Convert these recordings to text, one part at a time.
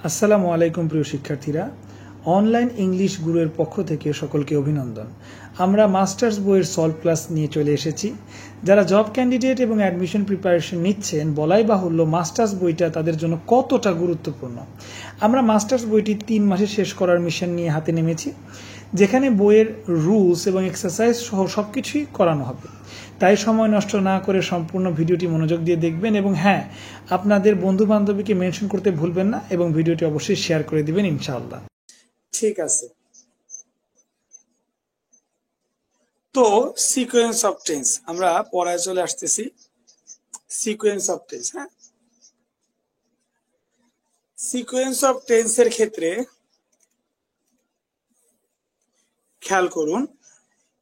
আসসালামু আলাইকুম প্রিয় শিক্ষার্থীরা, অনলাইন ইংলিশ গুরুর পক্ষ থেকে সকলকে অভিনন্দন। আমরা মাস্টার্স বইয়ের সলভ ক্লাস নিয়ে চলে এসেছি। যারা জব ক্যান্ডিডেট এবং অ্যাডমিশন প্রিপারেশন নিচ্ছেন, বলাই বাহুল্য মাস্টার্স বইটা তাদের জন্য কতটা গুরুত্বপূর্ণ। আমরা মাস্টার্স বইটি 3 মাসে শেষ করার মিশন নিয়ে হাতে নেমেছি, যেখানে বইয়ের রুলস এবং এক্সারসাইজ সহ সবকিছুই করানো হবে। তাই সময় নষ্ট না করে সম্পূর্ণ ভিডিওটি মনোযোগ দিয়ে দেখবেন এবং হ্যাঁ, আপনাদের বন্ধু বান্ধবীকে মেনশন করতে ভুলবেন না এবং ভিডিওটি অবশ্যই শেয়ার করে দিবেন ইনশাআল্লাহ। ঠিক আছে, তো সিকোয়েন্স অফ টেন্স আমরা পড়ায় চলে আসতেছি। সিকোয়েন্স অফ টেন্স, হ্যাঁ, সিকোয়েন্স অফ টেন্সের ক্ষেত্রে খেয়াল করুন,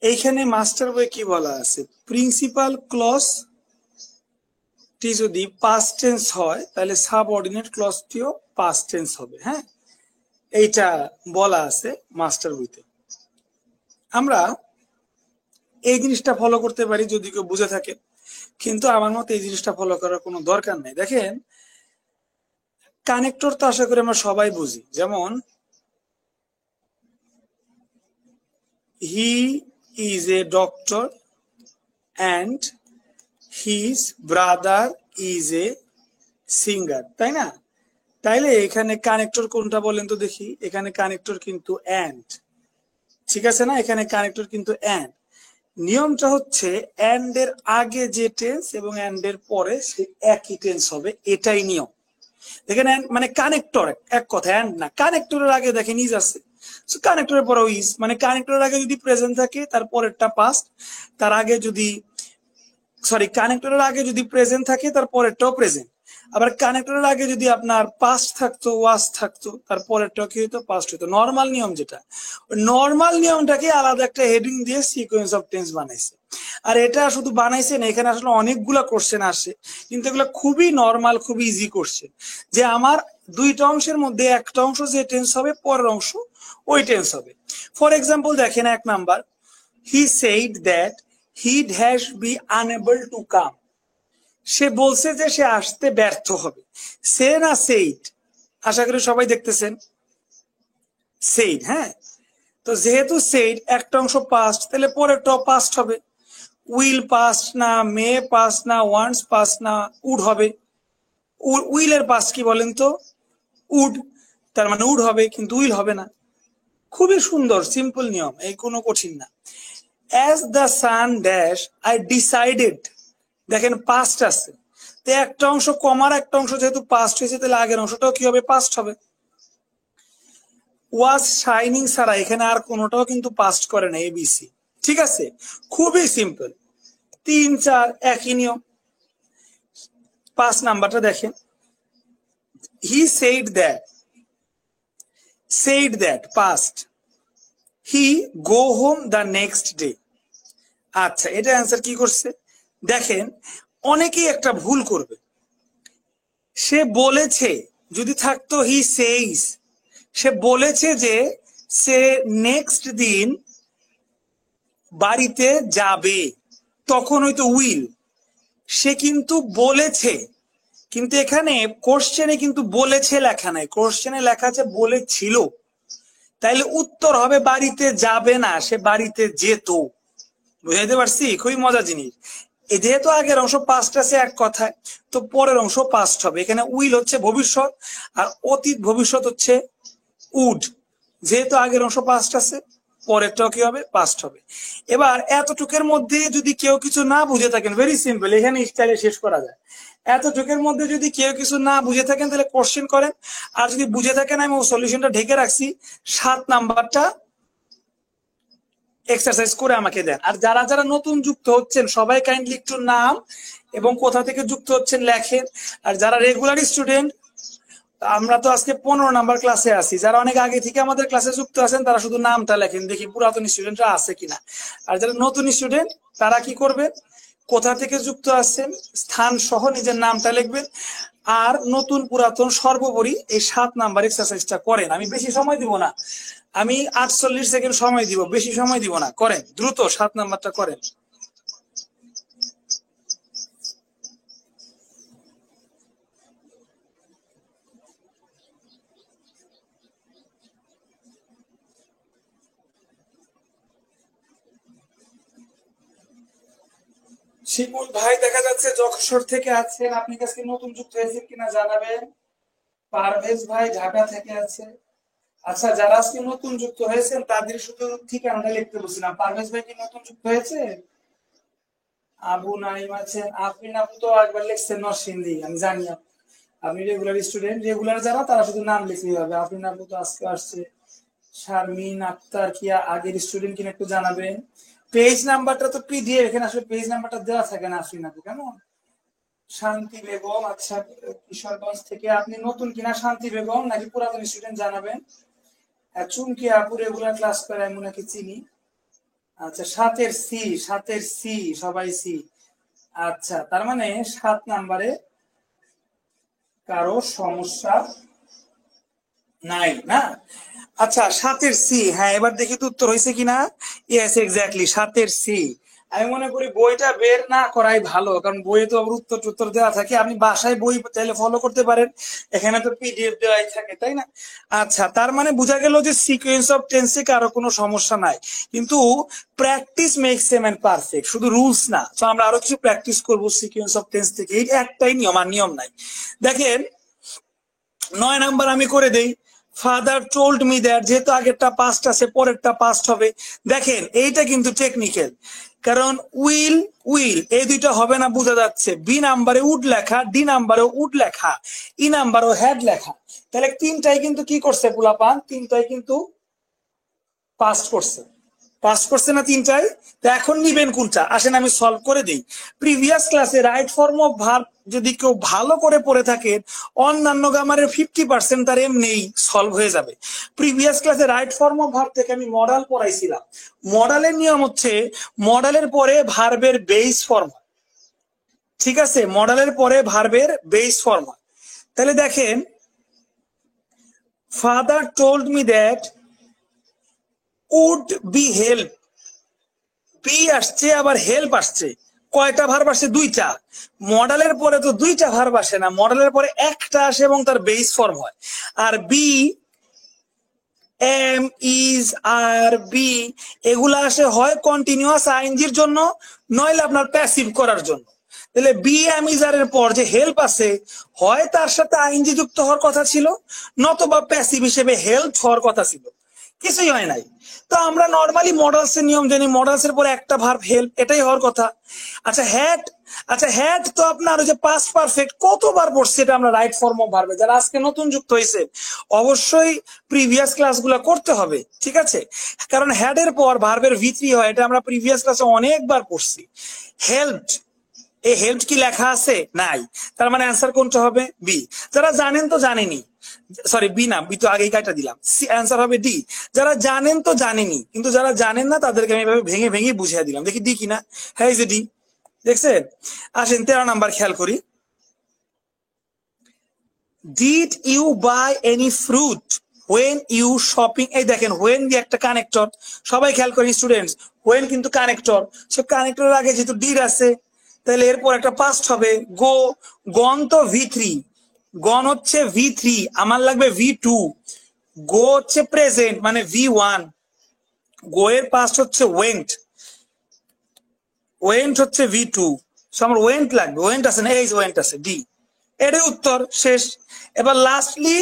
এইখানে মাস্টার বই কি বলা আছে, প্রিন্সিপাল ক্লজ টি যদি পাস্ট টেন্স হয় তাহলে সাবঅর্ডিনেট ক্লজটিও পাস্ট টেন্স হবে। হ্যাঁ, এইটা বলা আছে মাস্টার বইতে। আমরা এই জিনিসটা ফলো করতে পারি যদি কেউ বুঝে থাকে, কিন্তু আমার মতে এই জিনিসটা ফলো করার কোনো দরকার নেই। দেখেন, কানেক্টর তো আশা করি আমরা সবাই বুঝি, যেমন he is a doctor and his brother is a singer, তাই না? তাইলে এখানে কানেক্টর কোনটা বলেন তো দেখি। এখানে কানেক্টর কিন্তু অ্যান্ড, ঠিক আছে না? এখানে কানেক্টর কিন্তু অ্যান্ড। নিয়মটা হচ্ছে অ্যান্ড এর আগে যে টেন্স এবং অ্যান্ড এর পরে সে একই টেন্স হবে, এটাই নিয়ম। দেখেন, মানে কানেক্টর এক কথা, অ্যান্ড না। কানেক্টরের আগে দেখেন ইজ আছে, কানেক্টরের পরেও ইজ, মানে কানেক্টরের আগে যদি প্রেজেন্ট থাকে তার পরেরটা পাস্ট, তার আগে যদি কানেক্টরের আগে যদি প্রেজেন্ট থাকে তার পরেরটাও প্রেজেন্ট। আবার কানেক্টরের আগে যদি আপনার পাস্ট থাকতো, ওয়াজ থাকতো, তার পরেরটাও কি হতো, পাস্ট হতো। নর্মাল নিয়ম যেটা, নর্মাল নিয়মটাকে আলাদা একটা হেডিং দিয়ে সিকোয়েন্স অফ টেন্স বানাইছে। আর এটা শুধু বানাইছে না, এখানে আসলে অনেকগুলা কোশ্চেন আসে, কিন্তু এগুলো খুবই নর্মাল, খুবই ইজি কোশ্চেন, যে আমার দুইটা অংশের মধ্যে একটা অংশ যে টেন্স হবে, পরের অংশ ওই টেন্স হবে। ফর এক্সাম্পল দেখেন, 1 number, he said that he'd has be unable to come. সে বলছে যে সে আসতে ব্যর্থ হবে। সে না সেইড, আশা করি সবাই দেখতেছেন সেইড। হ্যাঁ, তো যেহেতু সেইড একটা অংশ পাস্ট, তাহলে পরেরটাও পাস্ট হবে। উইল পাস্ট না, মে পাস্ট না, ওয়ান্টস পাস্ট না, উড হবে। উইলের পাস্ট কি বলেন তো? উড, তার মানে উড হবে, কিন্তু উইল হবে না। খুবই সুন্দর সিম্পল নিয়ম, এই কোনো কঠিন না। As the sun dash I decided, দেখেন পাস্ট আছে, তো একটা অংশ কমার একটা অংশ যেহেতু পাস্ট হয়েছে, তাহলে আগের অংশটাও কি হবে, পাস্ট হবে। ওয়াজ শাইনিং ছাড়া এখানে আর কোনোটাও কিন্তু পাস্ট করে না, এবিসি। ঠিক আছে, খুবই সিম্পল, 3 4 একই নিয়ম। 5 নাম্বারটা দেখেন, he said that past, he go home the next day. আচ্ছা, এটা অ্যান্সার কি করছে দেখেন, অনেকেই একটা ভুল করবে। সে বলেছে, যদি থাকতো হি সেইস, সে বলেছে যে সে নেক্সট দিন বাড়িতে যাবে, তখন হয়তো উইল। সে কিন্তু বলেছে, কিন্তু এখানে কোশ্চেনে কিন্তু বলেছে লেখা নাই, কোশ্চেনে লেখা আছে বলেছিল। তাইলে উত্তর হবে বাড়িতে যাবে না, সে বাড়িতে যেত। বুঝাইতে পারছি? খুবই মজা জিনিস। যেহেতু আগের অংশ পাস্ট আছে এক কথায়, তো পরের অংশ পাস্ট হবে। এখানে উইল হচ্ছে ভবিষ্যৎ, আর অতীত ভবিষ্যৎ হচ্ছে উড। যেহেতু আগের অংশ পাস্ট আছে, পরেরটাও কি হবে, পাস্ট হবে। এবার এতটুকের মধ্যে যদি কেউ কিছু না বুঝে থাকেন, ভেরি সিম্পল, এখানে স্টাইলে শেষ করা যায়। এতটুকের মধ্যে যদি কেউ কিছু না বুঝে থাকেন তাহলে কোশ্চেন করেন, আর যদি বুঝে থাকেন আমি সলিউশনটা ঢেকে রাখছি, 7 নাম্বারটা এক্সারসাইজ করে আমাকে দেন। আর যারা যারা নতুন যুক্ত হচ্ছেন সবাই কাইন্ডলি একটু নাম এবং কোথা থেকে যুক্ত হচ্ছেন লেখেন। আর যারা রেগুলার স্টুডেন্ট, আমরা তো আজকে 15 নাম্বার ক্লাসে আছি, যারা অনেক আগে থেকে আমাদের ক্লাসে যুক্ত আছেন তারা শুধু নামটা লেখেন, দেখি পুরাতন স্টুডেন্টরা আছে কিনা। আর যারা নতুন স্টুডেন্ট তারা কি করবে, কোথা থেকে যুক্ত আছেন স্থান সহ নিজের নামটা লিখবেন। আর নতুন পুরাতন সর্বোপরি এই 7 নাম্বার এক্সারসাইজটা করেন। আমি বেশি সময় দিব না, আমি 48 সেকেন্ড সময় দিব, বেশি সময় দিব না। করেন দ্রুত, 7 নাম্বারটা করেন। শিমুল ভাই দেখা যাচ্ছে যশোর থেকে আছেন, আপনি কাছে নতুন যুক্ত হয়েছেন কিনা জানাবেন। পারভেজ ভাই ঢাকা থেকে আছে। আচ্ছা, যারা আজকে নতুন যুক্ত হয়েছেন তাদের শুধু ঠিকানাটা লিখতে বলছিলাম। পারভেজ ভাই কি নতুন যুক্ত হয়েছে? আবু নাইম আছেন, আফরিন আপু তো একবার লিখছেন নরসিংদী, আমি জানি আপনি রেগুলার স্টুডেন্ট। রেগুলার যারা তারা শুধু নাম লিখলেই হবে। আফরিন আপু তো আজকে আসছে। শারমিন আক্তার কি আগের স্টুডেন্ট কিনা একটু জানাবেন। পেজ নাম্বারটা তো পিডিএফ, এখানে আসলে পেজ নাম্বারটা দেওয়া থাকে না আফরিন আপু, কেমন? শান্তি বেগম, আচ্ছা কিশোরগঞ্জ থেকে। আপনি নতুন কিনা শান্তি বেগম নাকি পুরাতন স্টুডেন্ট জানাবেন। চুমকি আপু রেগুলার ক্লাস করে, এমন নাকি চিনি। আচ্ছা, সাতের সি, সাতের সি, সবাই সি। আচ্ছা, তার মানে 7 নাম্বারে কারো সমস্যা নাই না? আচ্ছা, 7-এর সি, হ্যাঁ এবার দেখি তো উত্তর হয়েছে কিনা। ইয়েস, এক্স্যাক্টলি 7-এর সি। আমি মনে করি বইটা বের না করাই ভালো, কারণ বইয়ে তো আবার উত্তর টুত্তর দেওয়া থাকে। আপনি বাসায় বই চাইলে ফলো করতে পারেন, এখানে তো পিডিএফ দেওয়াই থাকে, তাই না? আচ্ছা, তার মানে বোঝা গেল যে সিকোয়েন্স অফ টেন্সে কারো কোনো সমস্যা নাই, কিন্তু practice makes a man perfect, শুধু রুলস না। তো আমরা আরো কিছু প্র্যাকটিস করবো সিকোয়েন্স অফ টেন্স থেকে। এই একটাই নিয়ম, আর নিয়ম নাই। দেখেন 9 নাম্বার আমি করে দেই। ফাদার টোল্ড মি দ্যাট, যেহেতু আগেরটা পাস্ট আছে পরেরটা পাস্ট হবে। দেখেন এইটা কিন্তু টেকনিক্যাল, কারণ উইল উইল এই দুইটা হবে না, বোঝা যাচ্ছে। বি নাম্বারে উড লেখা, ডি নাম্বারে উড লেখা, ই নাম্বারেও হ্যাড লেখা। তাহলে তিনটাই কিন্তু কি করছে পোলাপান, তিনটাই কিন্তু পাস্ট করছে। পাস করছে না তিনটাই? তো এখন নিবেন কোনটা, আসেন আমি সলভ করে দিই। প্রিভিয়াস ক্লাসে রাইট ফর্ম অফ ভার্ব যদি কেউ ভালো করে পড়ে থাকে, অন্যান্য গ্রামারের 50% তার এমনিই সলভ হয়ে যাবে। প্রিভিয়াস ক্লাসে রাইট ফর্ম অফ ভার্ব থেকে আমি মডাল পড়াইছিলাম। মডালের নিয়ম হচ্ছে মডালের পরে ভার্বের বেস ফর্ম, ঠিক আছে? মডালের পরে ভার্বের বেস ফর্ম। তাহলে দেখেন, father told me that would be help, be আসছে আবার হেল্প আসছে। কয়টা ভার্ব আসছে? দুইটা। মডালের পরে তো দুইটা ভার্ব আসে না, মডালের পরে একটা আসে এবং তার বেস ফর্ম হয়। আর be, am, is, are, be এগুলা আসে হয় কন্টিনিউয়াস আইএনজির জন্য, নইলে আপনার প্যাসিভ করার জন্য। তাহলে বি এম ইজ আর এর পর যে হেল্প আছে, হয় তার সাথে আইএনজি যুক্ত হওয়ার কথা ছিল, নতবা প্যাসিভ হিসেবে হেল্প হওয়ার কথা ছিল। কিছুই হয় নাই। তো আমরা নর্মালি মডেলস এর নিয়ম জানি, মডেলস এর পরে একটা ভার্ব হেল্প, এটাই হওয়ার কথা। আচ্ছা হ্যাড, আচ্ছা হ্যাড তো আপনার ওই যে পাস্ট পারফেক্ট কতবার পড়ছে, এটা আমরা রাইট ফর্ম অফ ভার্বে। যারা আজকে নতুন যুক্ত হয়েছে অবশ্যই প্রিভিয়াস ক্লাসগুলো করতে হবে, ঠিক আছে? কারণ হ্যাড এর পর ভার্বের ভি3 হয়, এটা আমরা প্রিভিয়াস ক্লাসে অনেকবার পড়ছি। হেল্পড, এই হেল্প কি লেখা আছে? নাই। তার মানে অ্যান্সার কোনটা হবে? বি। যারা জানেন তো জানেনি, সরি বি না, বি তো আগেই কাটা দিলাম। অ্যান্সার হবে ডি। যারা জানেন তো জানেনি, কিন্তু যারা জানেন না তাদেরকে আমি এভাবে ভেঙে ভেঙে বুঝিয়ে দিলাম। দেখি ডি কিনা। হ্যাঁ, এই যে ডি, দেখছেন? আসেন 13 নাম্বার খেয়াল করি। Did you buy any fruit when you shopping? এই দেখেন হোয়েন দিয়ে একটা কানেক্টর, সবাই খেয়াল করেন স্টুডেন্টস, হোয়েন কিন্তু কানেক্টর। সে কানেক্টরের আগে যেহেতু ডিড আছে, তাহলে এরপর একটা পাস্ট হবে গো। গন তো ভি3, গন হচ্ছে ভি3, আমার লাগবে ভি2। গো হচ্ছে প্রেজেন্ট মানে ভি1, গো এর পাস্ট হচ্ছে ওয়েন্ট, ওয়েন্ট হচ্ছে ভি2। সো আমার ওয়েন্ট লাগবে, ওয়েন্ট আছে না? এই যে ওয়েন্ট আছে, ডি। এটাই উত্তর, শেষ। এবার লাস্টলি,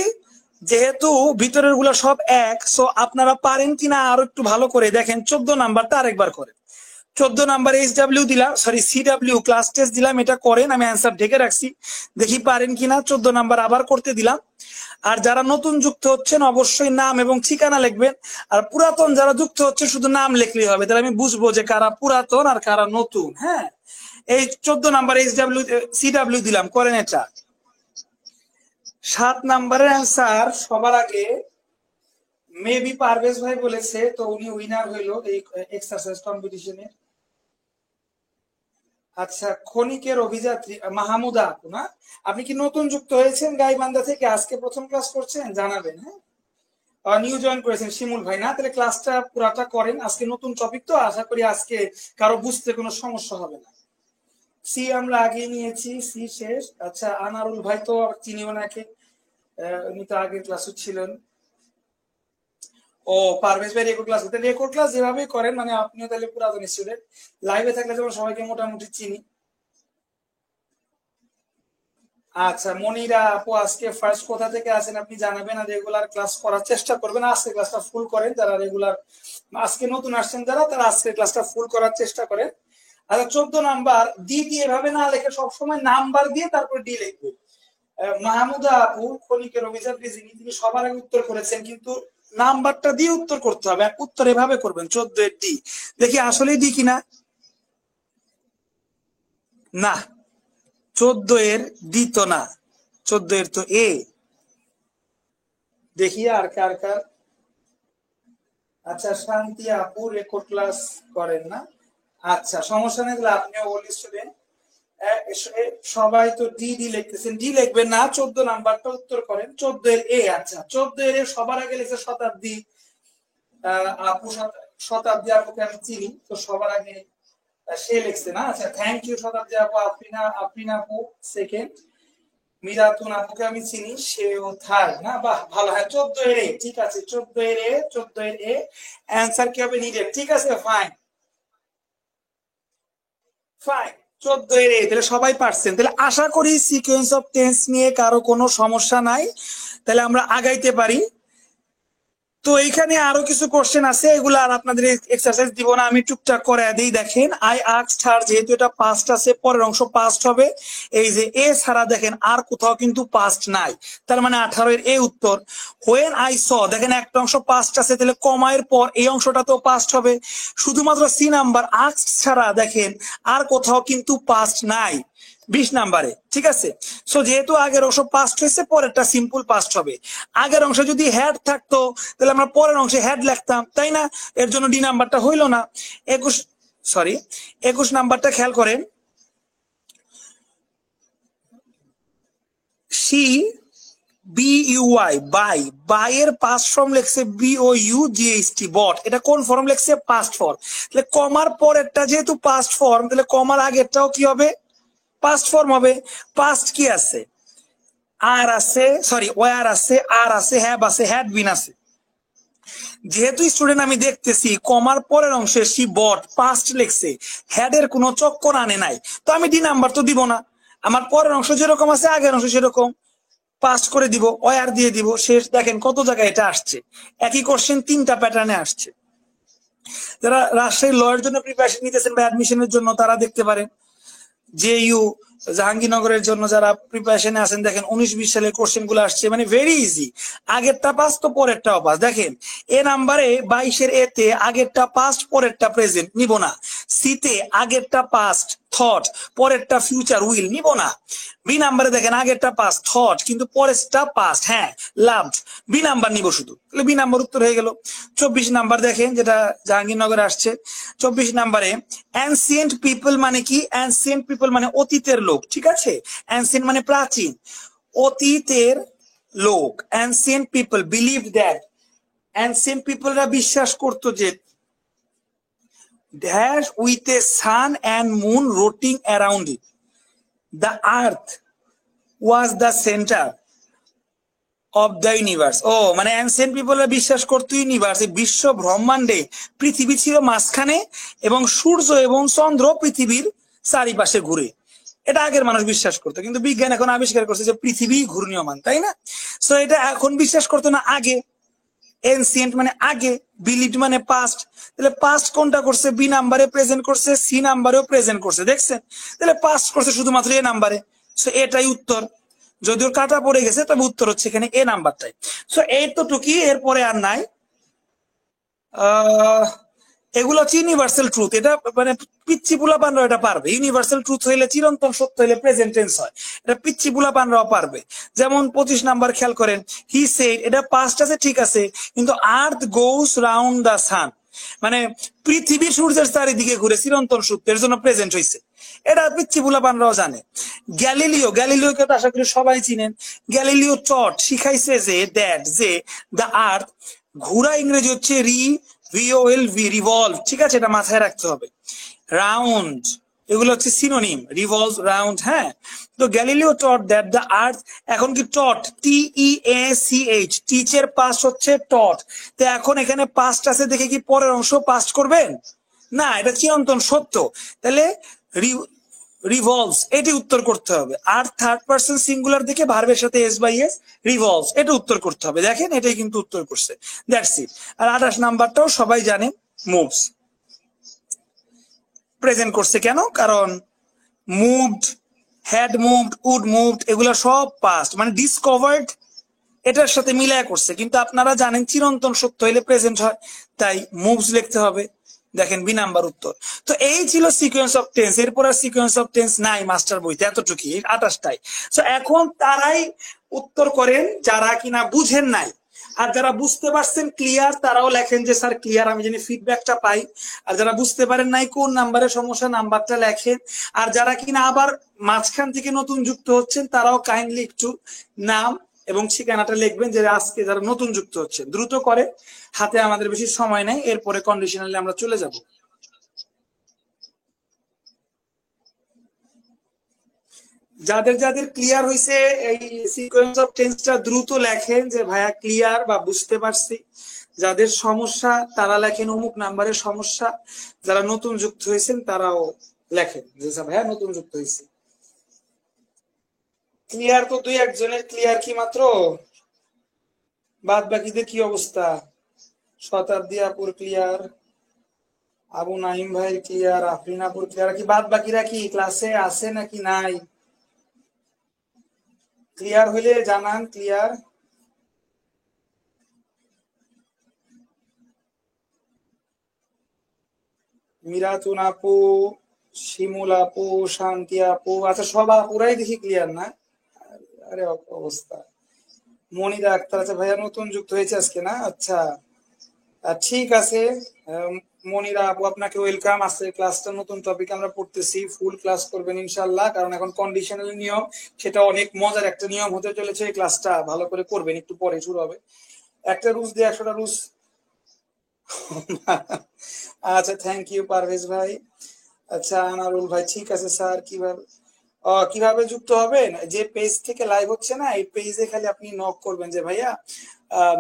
যেহেতু ভিতরের গুলা সব এক, সো আপনারা পারেন কিনা আরো একটু ভালো করে দেখেন 14 নাম্বারটা আরেকবার করে। 14 নাম্বার এইচডব্লিউ দিলাম, সরি সিডব্লিউ ক্লাস টেস্ট দিলাম, এটা করেন, আমি অ্যান্সার ঢেকে রাখছি, দেখি পারেন কিনা। 14 নাম্বার আবার করতে দিলাম। আর যারা নতুন যুক্ত হচ্ছেন অবশ্যই নাম এবং ঠিকানা লিখবেন। আর পুরাতন যারা যুক্ত হচ্ছে শুধু নাম লিখলেই হবে, তাহলে আমি বুঝবো যে কারা পুরাতন আর কারা নতুন। হ্যাঁ, এই 14 নাম্বার এইচডব্লিউ সিডব্লিউ দিলাম, করেন এটা। 7 নাম্বারের অ্যান্সার সবার আগে মেবি পারভেজ ভাই বলেছে, তো উনি উইনার হইলো এই এক্সারসাইজ কম্পিটিশনে। আচ্ছা, ক্ষণিকের অভিযাত্রী মাহমুদা আপু না? আপনি কি নতুন যুক্ত হয়েছেন গাইবান্ধা থেকে? আজকে প্রথম ক্লাস করছেন, জানাবেন। হ্যাঁ, নিউ জয়েন করেছেন শিমুল ভাই না? তাহলে ক্লাসটা পুরাটা করেন, আজকে নতুন টপিক তো, আশা করি আজকে কারো বুঝতে কোনো সমস্যা হবে না। সি আমরা আগে নিয়েছি, সি শেষ। আচ্ছা, আনারুল ভাই তো চিনি ওনাকে, উনি তো আগের ক্লাসও ছিলেন। ও, পারভেজ ভাই রেকর্ড ক্লাস, রেকর্ড ক্লাস যেভাবে করেন, মানে আপনিও তাহলে পুরাতন স্টুডেন্ট। লাইভে থাকলে যেমন সবাইকে মোটামুটি চিনি, আচ্ছা মনিরা আপু, আজকে ফার্স্ট কোথা থেকে আছেন আপনি জানাবেন, আর রেগুলার ক্লাস করার চেষ্টা করবেন। আজকে ক্লাসটা ফুল করেন যারা রেগুলার, আজকে নতুন আসছেন যারা, তারা আজকে ক্লাসটা ফুল করার চেষ্টা করেন। আচ্ছা 14 নাম্বার, ডি দিয়ে এভাবে না লিখে সবসময় নাম্বার দিয়ে তারপর ডি লিখবে। মাহমুদা আপু খনিকের অভিযান যিনি, তিনি সবার আগে উত্তর করেছেন, কিন্তু নাম্বারটা দিয়ে উত্তর করতে হবে, উত্তর এভাবে করবেন 14 এর ডি। দেখি আসলে ডি কিনা। না, 14 এর ডি তো না, 14 এর তো এ। দেখি আর কার কার। আচ্ছা শান্তি আপু রেকর্ড ক্লাস করেন না, আচ্ছা সমস্যা নেই, আপনিও ওল্ড স্টুডেন্ট। সবাই তো ডি ডি লিখতেছেন, ডি লিখবেন না, 14 নাম্বারটা উত্তর করেন 14 এর এ। আচ্ছা 14 এর সবার আগে লিখছে শতাব্দী আপু, শতাব্দী আপুকে আমি চিনি, তো সবার আগে সে লিখছে না। আচ্ছা থ্যাংক ইউ শতাব্দী আপু। আফরিনা আপু সেকেন্ড। মিরাতুন আপুকে আমি চিনি, সেও থার্ড না। বাহ ভালো, হ্যাঁ 14 এর এ, ঠিক আছে 14 এর এ, 14 এর এ অ্যান্সার কি হবে নিডেড, ঠিক আছে ফাইন ফাইন। 14 এর এ, তাহলে সবাই পারছেন, তাহলে আশা করি সিকোয়েন্স অফ টেন্স নিয়ে কারো কোনো সমস্যা নাই, তাহলে আমরা আগাইতে পারি। তো এইখানে আরো কিছু কোশ্চেন আছে, এগুলো আর আপনাদের এক্সারসাইজ দিব না, আমি টুকটাক করে দিই। দেখেন আই আস্কড হার, যেহেতু এটা পাস্ট আছে পরের অংশ পাস্ট হবে। এই যে এ ছাড়া দেখেন আর কোথাও কিন্তু পাস্ট নাই, তার মানে 18 এর এ উত্তর। হোয়েন আই স, দেখেন একটা অংশ পাস্ট আছে, তাহলে কমায়ের পর এই অংশটা তো পাস্ট হবে। শুধুমাত্র সি নাম্বার আস্কড ছাড়া দেখেন আর কোথাও কিন্তু পাস্ট নাই 20 নাম্বারে, ঠিক আছে। সো যেহেতু আগের অংশ পাস্ট হয়েছে, পরেরটা সিম্পল পাস্ট হবে। আগের অংশে যদি হ্যাড থাকতো তাহলে আমরা পরের অংশে হ্যাড লিখতাম, তাই না? এর জন্য ডি নাম্বারটা হইল না। 21 নাম্বারটা খেয়াল করেন। See B U Y, buy, buy এর পাস্ট ফর্ম লিখছে B O U G H T, bought. এটা কোন ফর্ম লিখছে? Past form. তাহলে কমার পরেরটা যেহেতু পাস্ট ফর্ম, তাহলে কমার আগেরটাও কি হবে? পাস্ট ফর্ম হবে। পাস্ট কি আছে? আর আছে, সরি ওয়ার আছে, আর আছে, হ্যাভ আছে, হ্যাড বিন আছে। যেহেতু স্টুডেন্ট আমি দেখতেছি কমার পরের অংশে সি বট পাস্ট লিখছে, হ্যাড এর কোনো চক্কর আনে নাই, তো আমি ডি নাম্বার তো দিব না। আমার পরের অংশ যেরকম আছে আগের অংশ সেরকম পাস্ট করে দিব, ওয়ার দিয়ে দিব, শেষ। দেখেন কত জায়গায় এটা আসছে, একই কোশ্চেন 3টা প্যাটার্নে আসছে। যারা রাজশাহী লয়ের জন্য প্রিপারেশন নিতেছেন বা অ্যাডমিশনের জন্য, তারা দেখতে পারেন। জেইউ জাহাঙ্গীরনগরের জন্য যারা প্রিপারেশনে আছেন, দেখেন 19-20 সালের কোশ্চেন গুলো আসছে, মানে ভেরি ইজি। আগেরটা পাস তো পরেরটাও পাস। দেখেন এ নাম্বারে 22 এর এতে আগেরটা পাস্ট পরেরটা প্রেজেন্ট নিব না। সিতে আগেরটা পাস্ট থট পরেরটা ফিউচার উইল নিব না। বি নাম্বারে দেখেন আগেরটা পাস্ট থট কিন্তু পরেরটা পাস্ট, হ্যাঁ লাভড, বি নাম্বার নিব শুধু, তাহলে বি নাম্বার উত্তর হয়ে গেল। 24 নাম্বার দেখেন যেটা জাহাঙ্গীরনগরে আসছে। 24 নাম্বারে অ্যানসিয়েন্ট পিপল মানে কি? অ্যানসিয়েন্ট পিপল মানে অতীতের লোক, ঠিক আছে। অ্যানসিয়েন্ট মানে প্রাচীন, অতীতের লোক। Ancient people believe that, ancient পিপলরা বিশ্বাস করতো যে dash with a sun and moon rotating around it, the earth was the centre of the universe. ও মানে অ্যানসিয়েন্ট পিপলরা বিশ্বাস করতো ইউনিভার্স, বিশ্ব ব্রহ্মাণ্ডে পৃথিবী ছিল মাঝখানে এবং সূর্য এবং চন্দ্র পৃথিবীর চারিপাশে ঘুরে। এটা আগের মানুষ বিশ্বাস করতো, কিন্তু বিজ্ঞান এখন আবিষ্কার করছে যে পৃথিবী ঘূর্ণীয়মান, তাই না? সো এটা এখন বিশ্বাস করতো না, আগে। এনসিয়েন্ট মানে আগে, বিলিভ মানে পাস্ট, তাহলে পাস্ট কোনটা করছে? বি নাম্বারে প্রেজেন্ট করছে, সি নাম্বারেও প্রেজেন্ট করছে, দেখছেন? তাহলে পাস্ট করছে শুধুমাত্র এ নাম্বারে, সো এটাই উত্তর। যদিও কাটা পড়ে গেছে, তবে উত্তর হচ্ছে এখানে এ নাম্বারটাই। সো এই তো টুকি, এরপরে আর নাই। এগুলো হচ্ছে ইউনিভার্সাল ট্রুথ, এটা মানে পিচ্ছি পোলাপানরাও এটা পারবে। ইউনিভার্সাল ট্রুথ হইলে, চিরন্তন সত্য হইলে প্রেজেন্ট টেন্স হয়, এটা পিচ্ছি পোলাপানরাও পারবে। যেমন 25 নাম্বার খেয়াল করেন, হি সেড, এটা পাস্ট আছে ঠিক আছে, কিন্তু আর্থ গোস রাউন্ড দা সান, মানে পৃথিবী সূর্যের চারিদিকে ঘুরে, চিরন্তন সত্য, এর জন্য প্রেজেন্ট হয়েছে। এটা পিচ্ছি পোলাপানরাও জানে। গ্যালিলিও, গ্যালিলিওকে তো আশা করি সবাই চিনেন। গ্যালিলিও টট, শিখাইছে যে দ্যাট, যে দ্য আর্থ, ঘুরা ইংরেজি হচ্ছে VOLV, রিভলভ, ঠিক আছে, এটা মাথায় রাখতে হবে। রাউন্ড, এগুলো হচ্ছে সিনোনিম, রিভলভ, রাউন্ড, হ্যাঁ। তো Galileo taught that the earth, এখন কি টট, TEACH, টিচের পাস্ট হচ্ছে টট, তো এখন এখানে পাস্ট আছে দেখে কি পরের অংশ পাস্ট করবেন না, এটা চিরন্তন সত্য। তাহলে রিভলভস, এটি উত্তর করতে হবে। আর থার্ড পারসন সিঙ্গুলার দেখে ভার্বের সাথে এস বাই এস রিভলভস, এটা উত্তর করতে হবে। দেখেন এটাই কিন্তু উত্তর করছে, দ্যাটস ইট। আর 28 নাম্বারটাও সবাই জানে, মুভস। প্রেজেন্ট করছে কেন? কারণ moved, had moved, would moved এগুলো সব পাস্ট, মানে ডিসকভার্ড এটার সাথে মিলায় করছে। কিন্তু আপনারা জানেন চিরন্তন সত্য হইলে প্রেজেন্ট হয়, তাই মুভস লিখতে হবে। দেখেন বি নাম্বার উত্তর। তো এই ছিল সিকোয়েন্স অফ টেন্স। এরপর আর সিকোয়েন্স অফ টেন্স নাই মাস্টার বইতে, এতটুকুই, 28টাই। তো এখন তারাই উত্তর করেন যারা কিনা বুঝেন নাই, আর যারা বুঝতে পারছেন ক্লিয়ার তারাও লেখেন যে স্যার ক্লিয়ার, আমি জানি ফিডব্যাকটা পাই। আর যারা বুঝতে পারেন নাই কোন নাম্বারের সমস্যা নাম্বারটা লেখেন। আর যারা কিনা আবার মাঝখান থেকে নতুন যুক্ত হচ্ছেন তারাও কাইন্ডলি একটু নাম এবং ঠিকানাটা লিখবেন, যে আজকে যারা নতুন যুক্ত হচ্ছে দ্রুত করে, হাতে আমাদের বেশি সময় নেই, এরপরে কন্ডিশনালি আমরা চলে যাব। যাদের যাদের ক্লিয়ার হয়েছে এই সিকোয়েন্স অফ টেন্সটা দ্রুত লেখেন যে ভাইয়া ক্লিয়ার বা বুঝতে পারছি। যাদের সমস্যা তারা লেখেন অমুক নাম্বারের সমস্যা। যারা নতুন যুক্ত হয়েছেন তারাও লেখেন যে ভাইয়া নতুন যুক্ত হয়েছে। ক্লিয়ার তো দুই একজনের ক্লিয়ার কি মাত্র, বাদ বাকিদের কি অবস্থা? শতাব্দী আপুর ক্লিয়ার, আবু নাইম ভাই ক্লিয়ার, আফরিন আপুর ক্লিয়ার, কি বাদ বাকিরা কি ক্লাসে আছে নাকি নাই? ক্লিয়ার হইলে জানান ক্লিয়ার। মিরাতুন আপু, শিমুল আপু, শান্তি আপু, আচ্ছা সব আপুরাই দেখি ক্লিয়ার না? আরে অবস্থা। মনিরা আক্তার, আচ্ছা ভাইয়া নতুন যুক্ত হয়েছে আজকে না? আচ্ছা ঠিক আছে। মনিরা আপু আপনাকে ওয়েলকাম। আজকে ক্লাসটা নতুন টপিক আমরা পড়তেছি, ফুল ক্লাস করবেন ইনশাল্লাহ, কারণ এখন কন্ডিশনাল নিয়ম, সেটা অনেক মজার একটা নিয়ম হতে চলেছে। এই ক্লাসটা ভালো করে করবেন, একটু পরে শুরু হবে। একটা রুলস দিয়ে 100টা রুলস। আচ্ছা থ্যাংক ইউ পারভেজ ভাই। আচ্ছা আনারুল ভাই, ঠিক আছে স্যার। কিভাবে যুক্ত হবেন? যে পেজ থেকে লাইভ হচ্ছে না, এই পেজে খালি আপনি নক করবেন যে ভাইয়া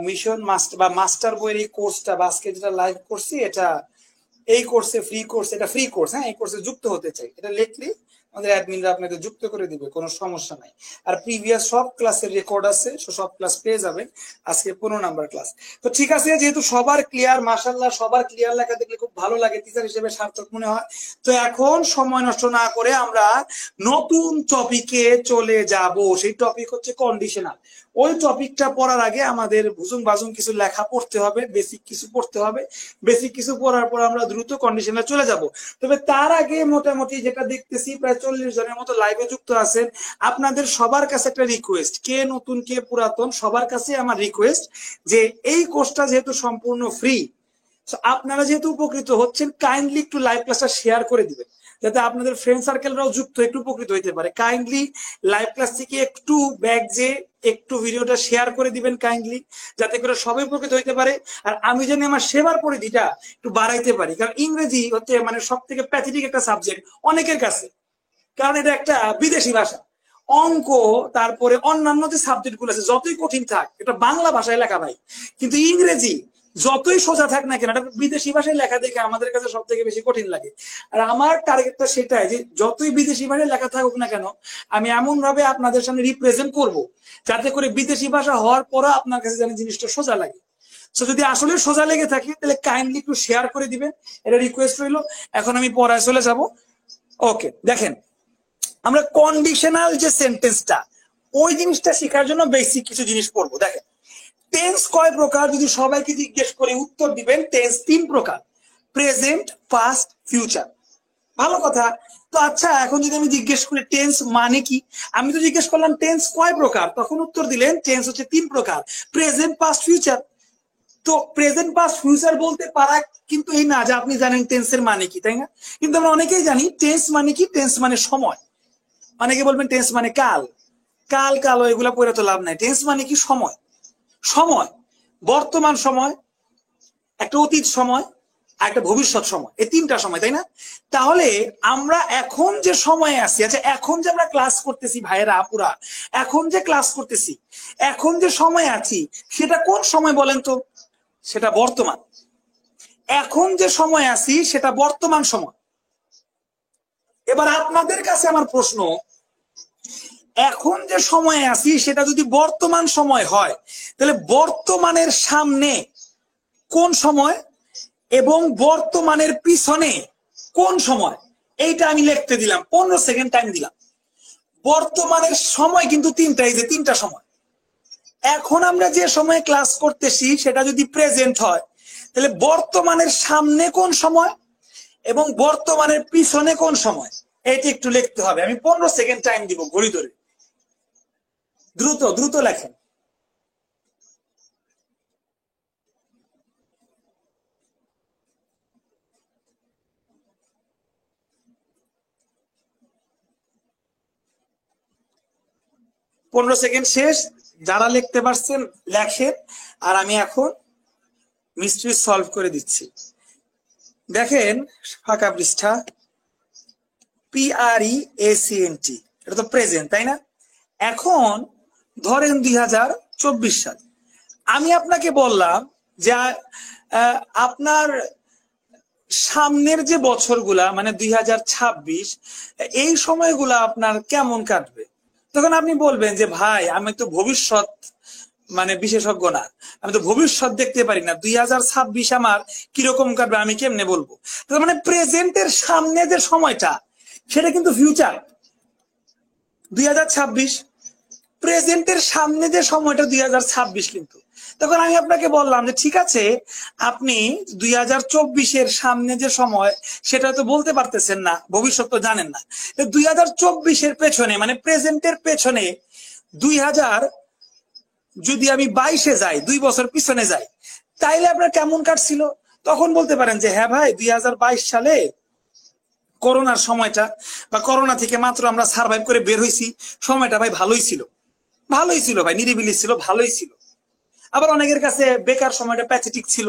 মিশন মাস্টার বা মাস্টার বইয়ের এই কোর্সটা বা আজকে যেটা লাইভ করছি এটা এই কোর্সে ফ্রি কোর্স, এটা ফ্রি কোর্স, হ্যাঁ এই কোর্সে যুক্ত হতে চাই, এটা লিখলি আমাদের অ্যাডমিনরা আপনাকে যুক্ত করে দিবে, কোনো সমস্যা নাই। আর প্রিভিয়াস সব ক্লাসের রেকর্ড আছে, সব ক্লাস পেয়ে যাবেন। আজকে 15 নাম্বার ক্লাস। তো ঠিক আছে, যেহেতু সবার ক্লিয়ার, মাশাআল্লাহ সবার ক্লিয়ার লেখা দেখলে খুব ভালো লাগে, টিচার হিসেবে সার্থক মনে হয়। তো এখন সময় নষ্ট না করে আমরা নতুন টপিকে চলে যাব। সেই টপিক হচ্ছে কন্ডিশনাল। ওই টপিকটা পড়ার আগে আমাদের ভুজুং বাজুং কিছু লেখা পড়তে হবে, বেসিক কিছু পড়তে হবে। বেসিক কিছু পড়ার পর আমরা দ্রুত কন্ডিশনাল চলে যাব। তবে তার আগে মোটামুটি যেটা দেখতেছি প্রায় 40 জনের মতো লাইভে যুক্ত আছেন। আপনাদের সবার কাছে একটা রিকোয়েস্ট, কে নতুন কে পুরাতন সবার কাছে আমার রিকোয়েস্ট, যে এই কোর্সটা যেহেতু সম্পূর্ণ ফ্রি, আপনারা যেহেতু উপকৃত হচ্ছেন, কাইন্ডলি একটু লাইভ ক্লাসটা শেয়ার করে দিবেন, যাতে আপনাদের ফ্রেন্ড সার্কেলরাও যুক্ত একটু উপকৃত হইতে পারে। কাইন্ডলি লাইভ ক্লাস থেকে একটু ব্যাক যে একটু ভিডিওটা শেয়ার করে দিবেন কাইন্ডলি, যাতে করে সবাই উপকৃত হইতে পারে। আর আমি জানি আমার সেবার পরিধিটা একটু বাড়াইতে পারি, কারণ ইংরেজি হচ্ছে মানে সব থেকে প্যাথেটিক একটা সাবজেক্ট অনেকের কাছে, কারণ এটা একটা বিদেশি ভাষা। অঙ্ক, তারপরে অন্যান্য যে সাবজেক্ট গুলো আছে যতই কঠিন থাক, এটা বাংলা ভাষায় লেখা ভাই, কিন্তু ইংরেজি যতই সোজা থাক না কেন, এটা বিদেশি ভাষায় লেখা দেখে আমাদের কাছে সব থেকে বেশি কঠিন লাগে। আর আমার টার্গেটটা সেটাই, যে যতই বিদেশি ভাষায় লেখা থাকুক না কেন, আমি এমন ভাবে আপনাদের সামনে রিপ্রেজেন্ট করব, যাতে করে বিদেশি ভাষা হওয়ার পরও আপনার কাছে যেন জিনিসটা সোজা লাগে। তো যদি আসলে সোজা লেগে থাকে তাহলে কাইন্ডলি একটু শেয়ার করে দিবেন, এটা রিকোয়েস্ট রইল। এখন আমি পড়ায় চলে যাব। ওকে, দেখেন আমরা কন্ডিশনাল যে সেন্টেন্সটা, ওই জিনিসটা শেখার জন্য বেসিক কিছু জিনিস পড়বো। দেখেন টেন্স কয় প্রকার, যদি সবাইকে জিজ্ঞেস করে উত্তর দিবেন টেন্স 3 প্রকার, প্রেজেন্ট, পাস্ট, ফিউচার। ভালো কথা। তো আচ্ছা এখন যদি আমি জিজ্ঞেস করি টেন্স মানে কি, আমি তো জিজ্ঞেস করলাম টেন্স কয় প্রকার, তখন উত্তর দিলেন টেন্স হচ্ছে 3 প্রকার, প্রেজেন্ট, পাস্ট, ফিউচার। তো প্রেজেন্ট, পাস্ট, ফিউচার বলতে পারা কিন্তু এই না যে আপনি জানেন টেন্সের মানে কি, তাই না? কিন্তু আমরা অনেকেই জানি টেন্স মানে কি, টেন্স মানে সময়। অনেকে বলবেন টেন্স মানে কাল, কাল কালো এগুলা পড়ে তো লাভ নাই। টেন্স মানে কি? সময়। সময়, বর্তমান সময়, একটা অতীত সময়, আর একটা ভবিষ্যৎ সময়, এই 3টা সময়, তাই না? তাহলে আমরা এখন যে সময়ে আছি, আচ্ছা এখন যে আমরা ক্লাস করতেছি ভাইয়েরা আপুরা, এখন যে ক্লাস করতেছি, এখন যে সময় আছি, সেটা কোন সময় বলেন তো? সেটা বর্তমান। এখন যে সময় আছি সেটা বর্তমান সময়। এবার আপনাদের কাছে আমার প্রশ্ন, এখন যে সময়ে আছি সেটা যদি বর্তমান সময় হয়, তাহলে বর্তমানের সামনে কোন সময় এবং বর্তমানের পিছনে কোন সময়, এইটা আমি লিখতে দিলাম, 15 সেকেন্ড টাইম দিলাম। বর্তমানের সময় কিন্তু তিনটা, এই যে তিনটা সময়। এখন আমরা যে সময় ক্লাস করতেছি সেটা যদি প্রেজেন্ট হয়, তাহলে বর্তমানের সামনে কোন সময় এবং বর্তমানের পিছনে কোন সময়, এইটা একটু লিখতে হবে। আমি 15 সেকেন্ড টাইম দিব ঘড়ি ধরে, দ্রুত দ্রুত লেখেন। পনেরো সেকেন্ড শেষ। যারা লিখতে পারছেন লেখেন, আর আমি এখন মিস্ট্রি সলভ করে দিচ্ছি। দেখেন ফাঁকা পৃষ্ঠা, PREACNT, এটা তো প্রেজেন্ট, তাই না? এখন ধরেন 2024 সাল। আমি আপনাকে বললাম যে আপনার সামনের যে বছরগুলা মানে 2026, এই সময়গুলা আপনার কেমন কাটবে। তখন আপনি বলবেন যে ভাই আমি তো ভবিষ্যৎ মানে বিশেষজ্ঞ না, আমি তো ভবিষ্যৎ দেখতে পারি না, 2026 আমার কিরকম কাটবে আমি কেমনে বলবো। তার মানে প্রেজেন্টের সামনে যে সময়টা সেটা কিন্তু ফিউচার। 2026 প্রেজেন্টের সামনে যে সময়টা 2026 কিন্তু। তখন আমি আপনাকে বললাম যে ঠিক আছে, আপনি 2024-এর সামনে যে সময় সেটা তো বলতে পারতেছেন না, ভবিষ্যৎ তো জানেন না। 2024-এর পেছনে মানে প্রেজেন্টের পেছনে 2000 যদি আমি 22-এ যাই, 2 বছর পিছনে যাই, তাইলে আপনার কেমন কাটছিল। তখন বলতে পারেন যে হ্যাঁ ভাই 2022 সালে করোনার সময়টা বা করোনা থেকে মাত্র আমরা সার্ভাইভ করে বের হয়েছি, সময়টা ভাই ভালোই ছিল, ভালোই ছিল ভাই, নিরিবিলি ছিল, ভালোই ছিল। আবার অনেকের কাছে বেকার সময়টা প্যাথেটিক ছিল।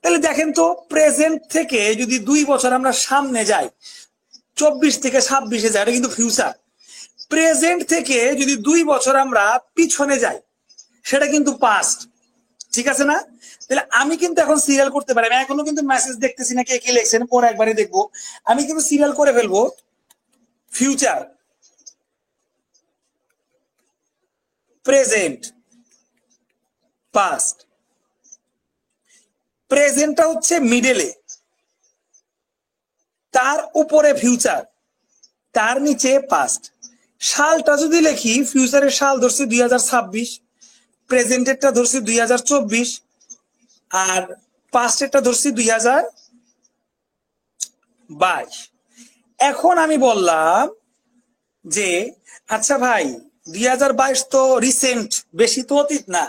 তাহলে দেখেন তো, প্রেজেন্ট থেকে যদি 2 বছর আমরা সামনে যাই, 24 থেকে 26-এ যাই, এটা কিন্তু ফিউচার। প্রেজেন্ট থেকে যদি 2 বছর আমরা পিছনে যাই, সেটা কিন্তু পাস্ট। ঠিক আছে না? তাহলে আমি কিন্তু এখন সিরিয়াল করতে পারি। আমি এখনো কিন্তু মেসেজ দেখতেছি না কে কি লিখছেন, পরে একবারে দেখবো। আমি কিন্তু সিরিয়াল করে ফেলবো ফিউচার, প্রেজেন্ট, পাস্ট। প্রেজেন্টটা হচ্ছে মিডলে, তার উপরে ফিউচার, তার নিচে পাস্ট। সালটা যদি লিখি, ফিউচারের সাল ধরছি 2026, প্রেজেন্টেরটা ধরছি 2024, আর পাস্টেরটা ধরছি 2022। এখন আমি বললাম যে আচ্ছা ভাই 2022 তো রিসেন্ট, বেশি তো অতীত না,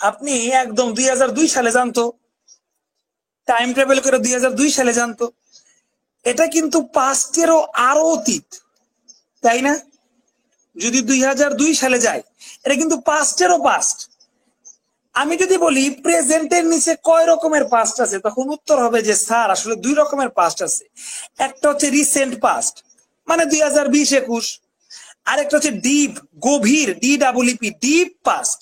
আপনি একদম 2002 সালে জানতো, টাইম ট্রাভেল করে 2002 সালে জানতো। এটা কিন্তু পাস্টেরও আরো অতীত, তাই না? যদি 2002 সালে যায়, এটা কিন্তু পাস্টেরও পাস্ট। আমি যদি বলি প্রেজেন্টের নিচে কয় রকমের পাস্ট আছে, তখন উত্তর হবে যে স্যার আসলে 2 রকমের পাস্ট আছে। একটা হচ্ছে রিসেন্ট পাস্ট মানে 2020-21, আরেকটা হচ্ছে ডিপ, গভীর, DEEP, deep past.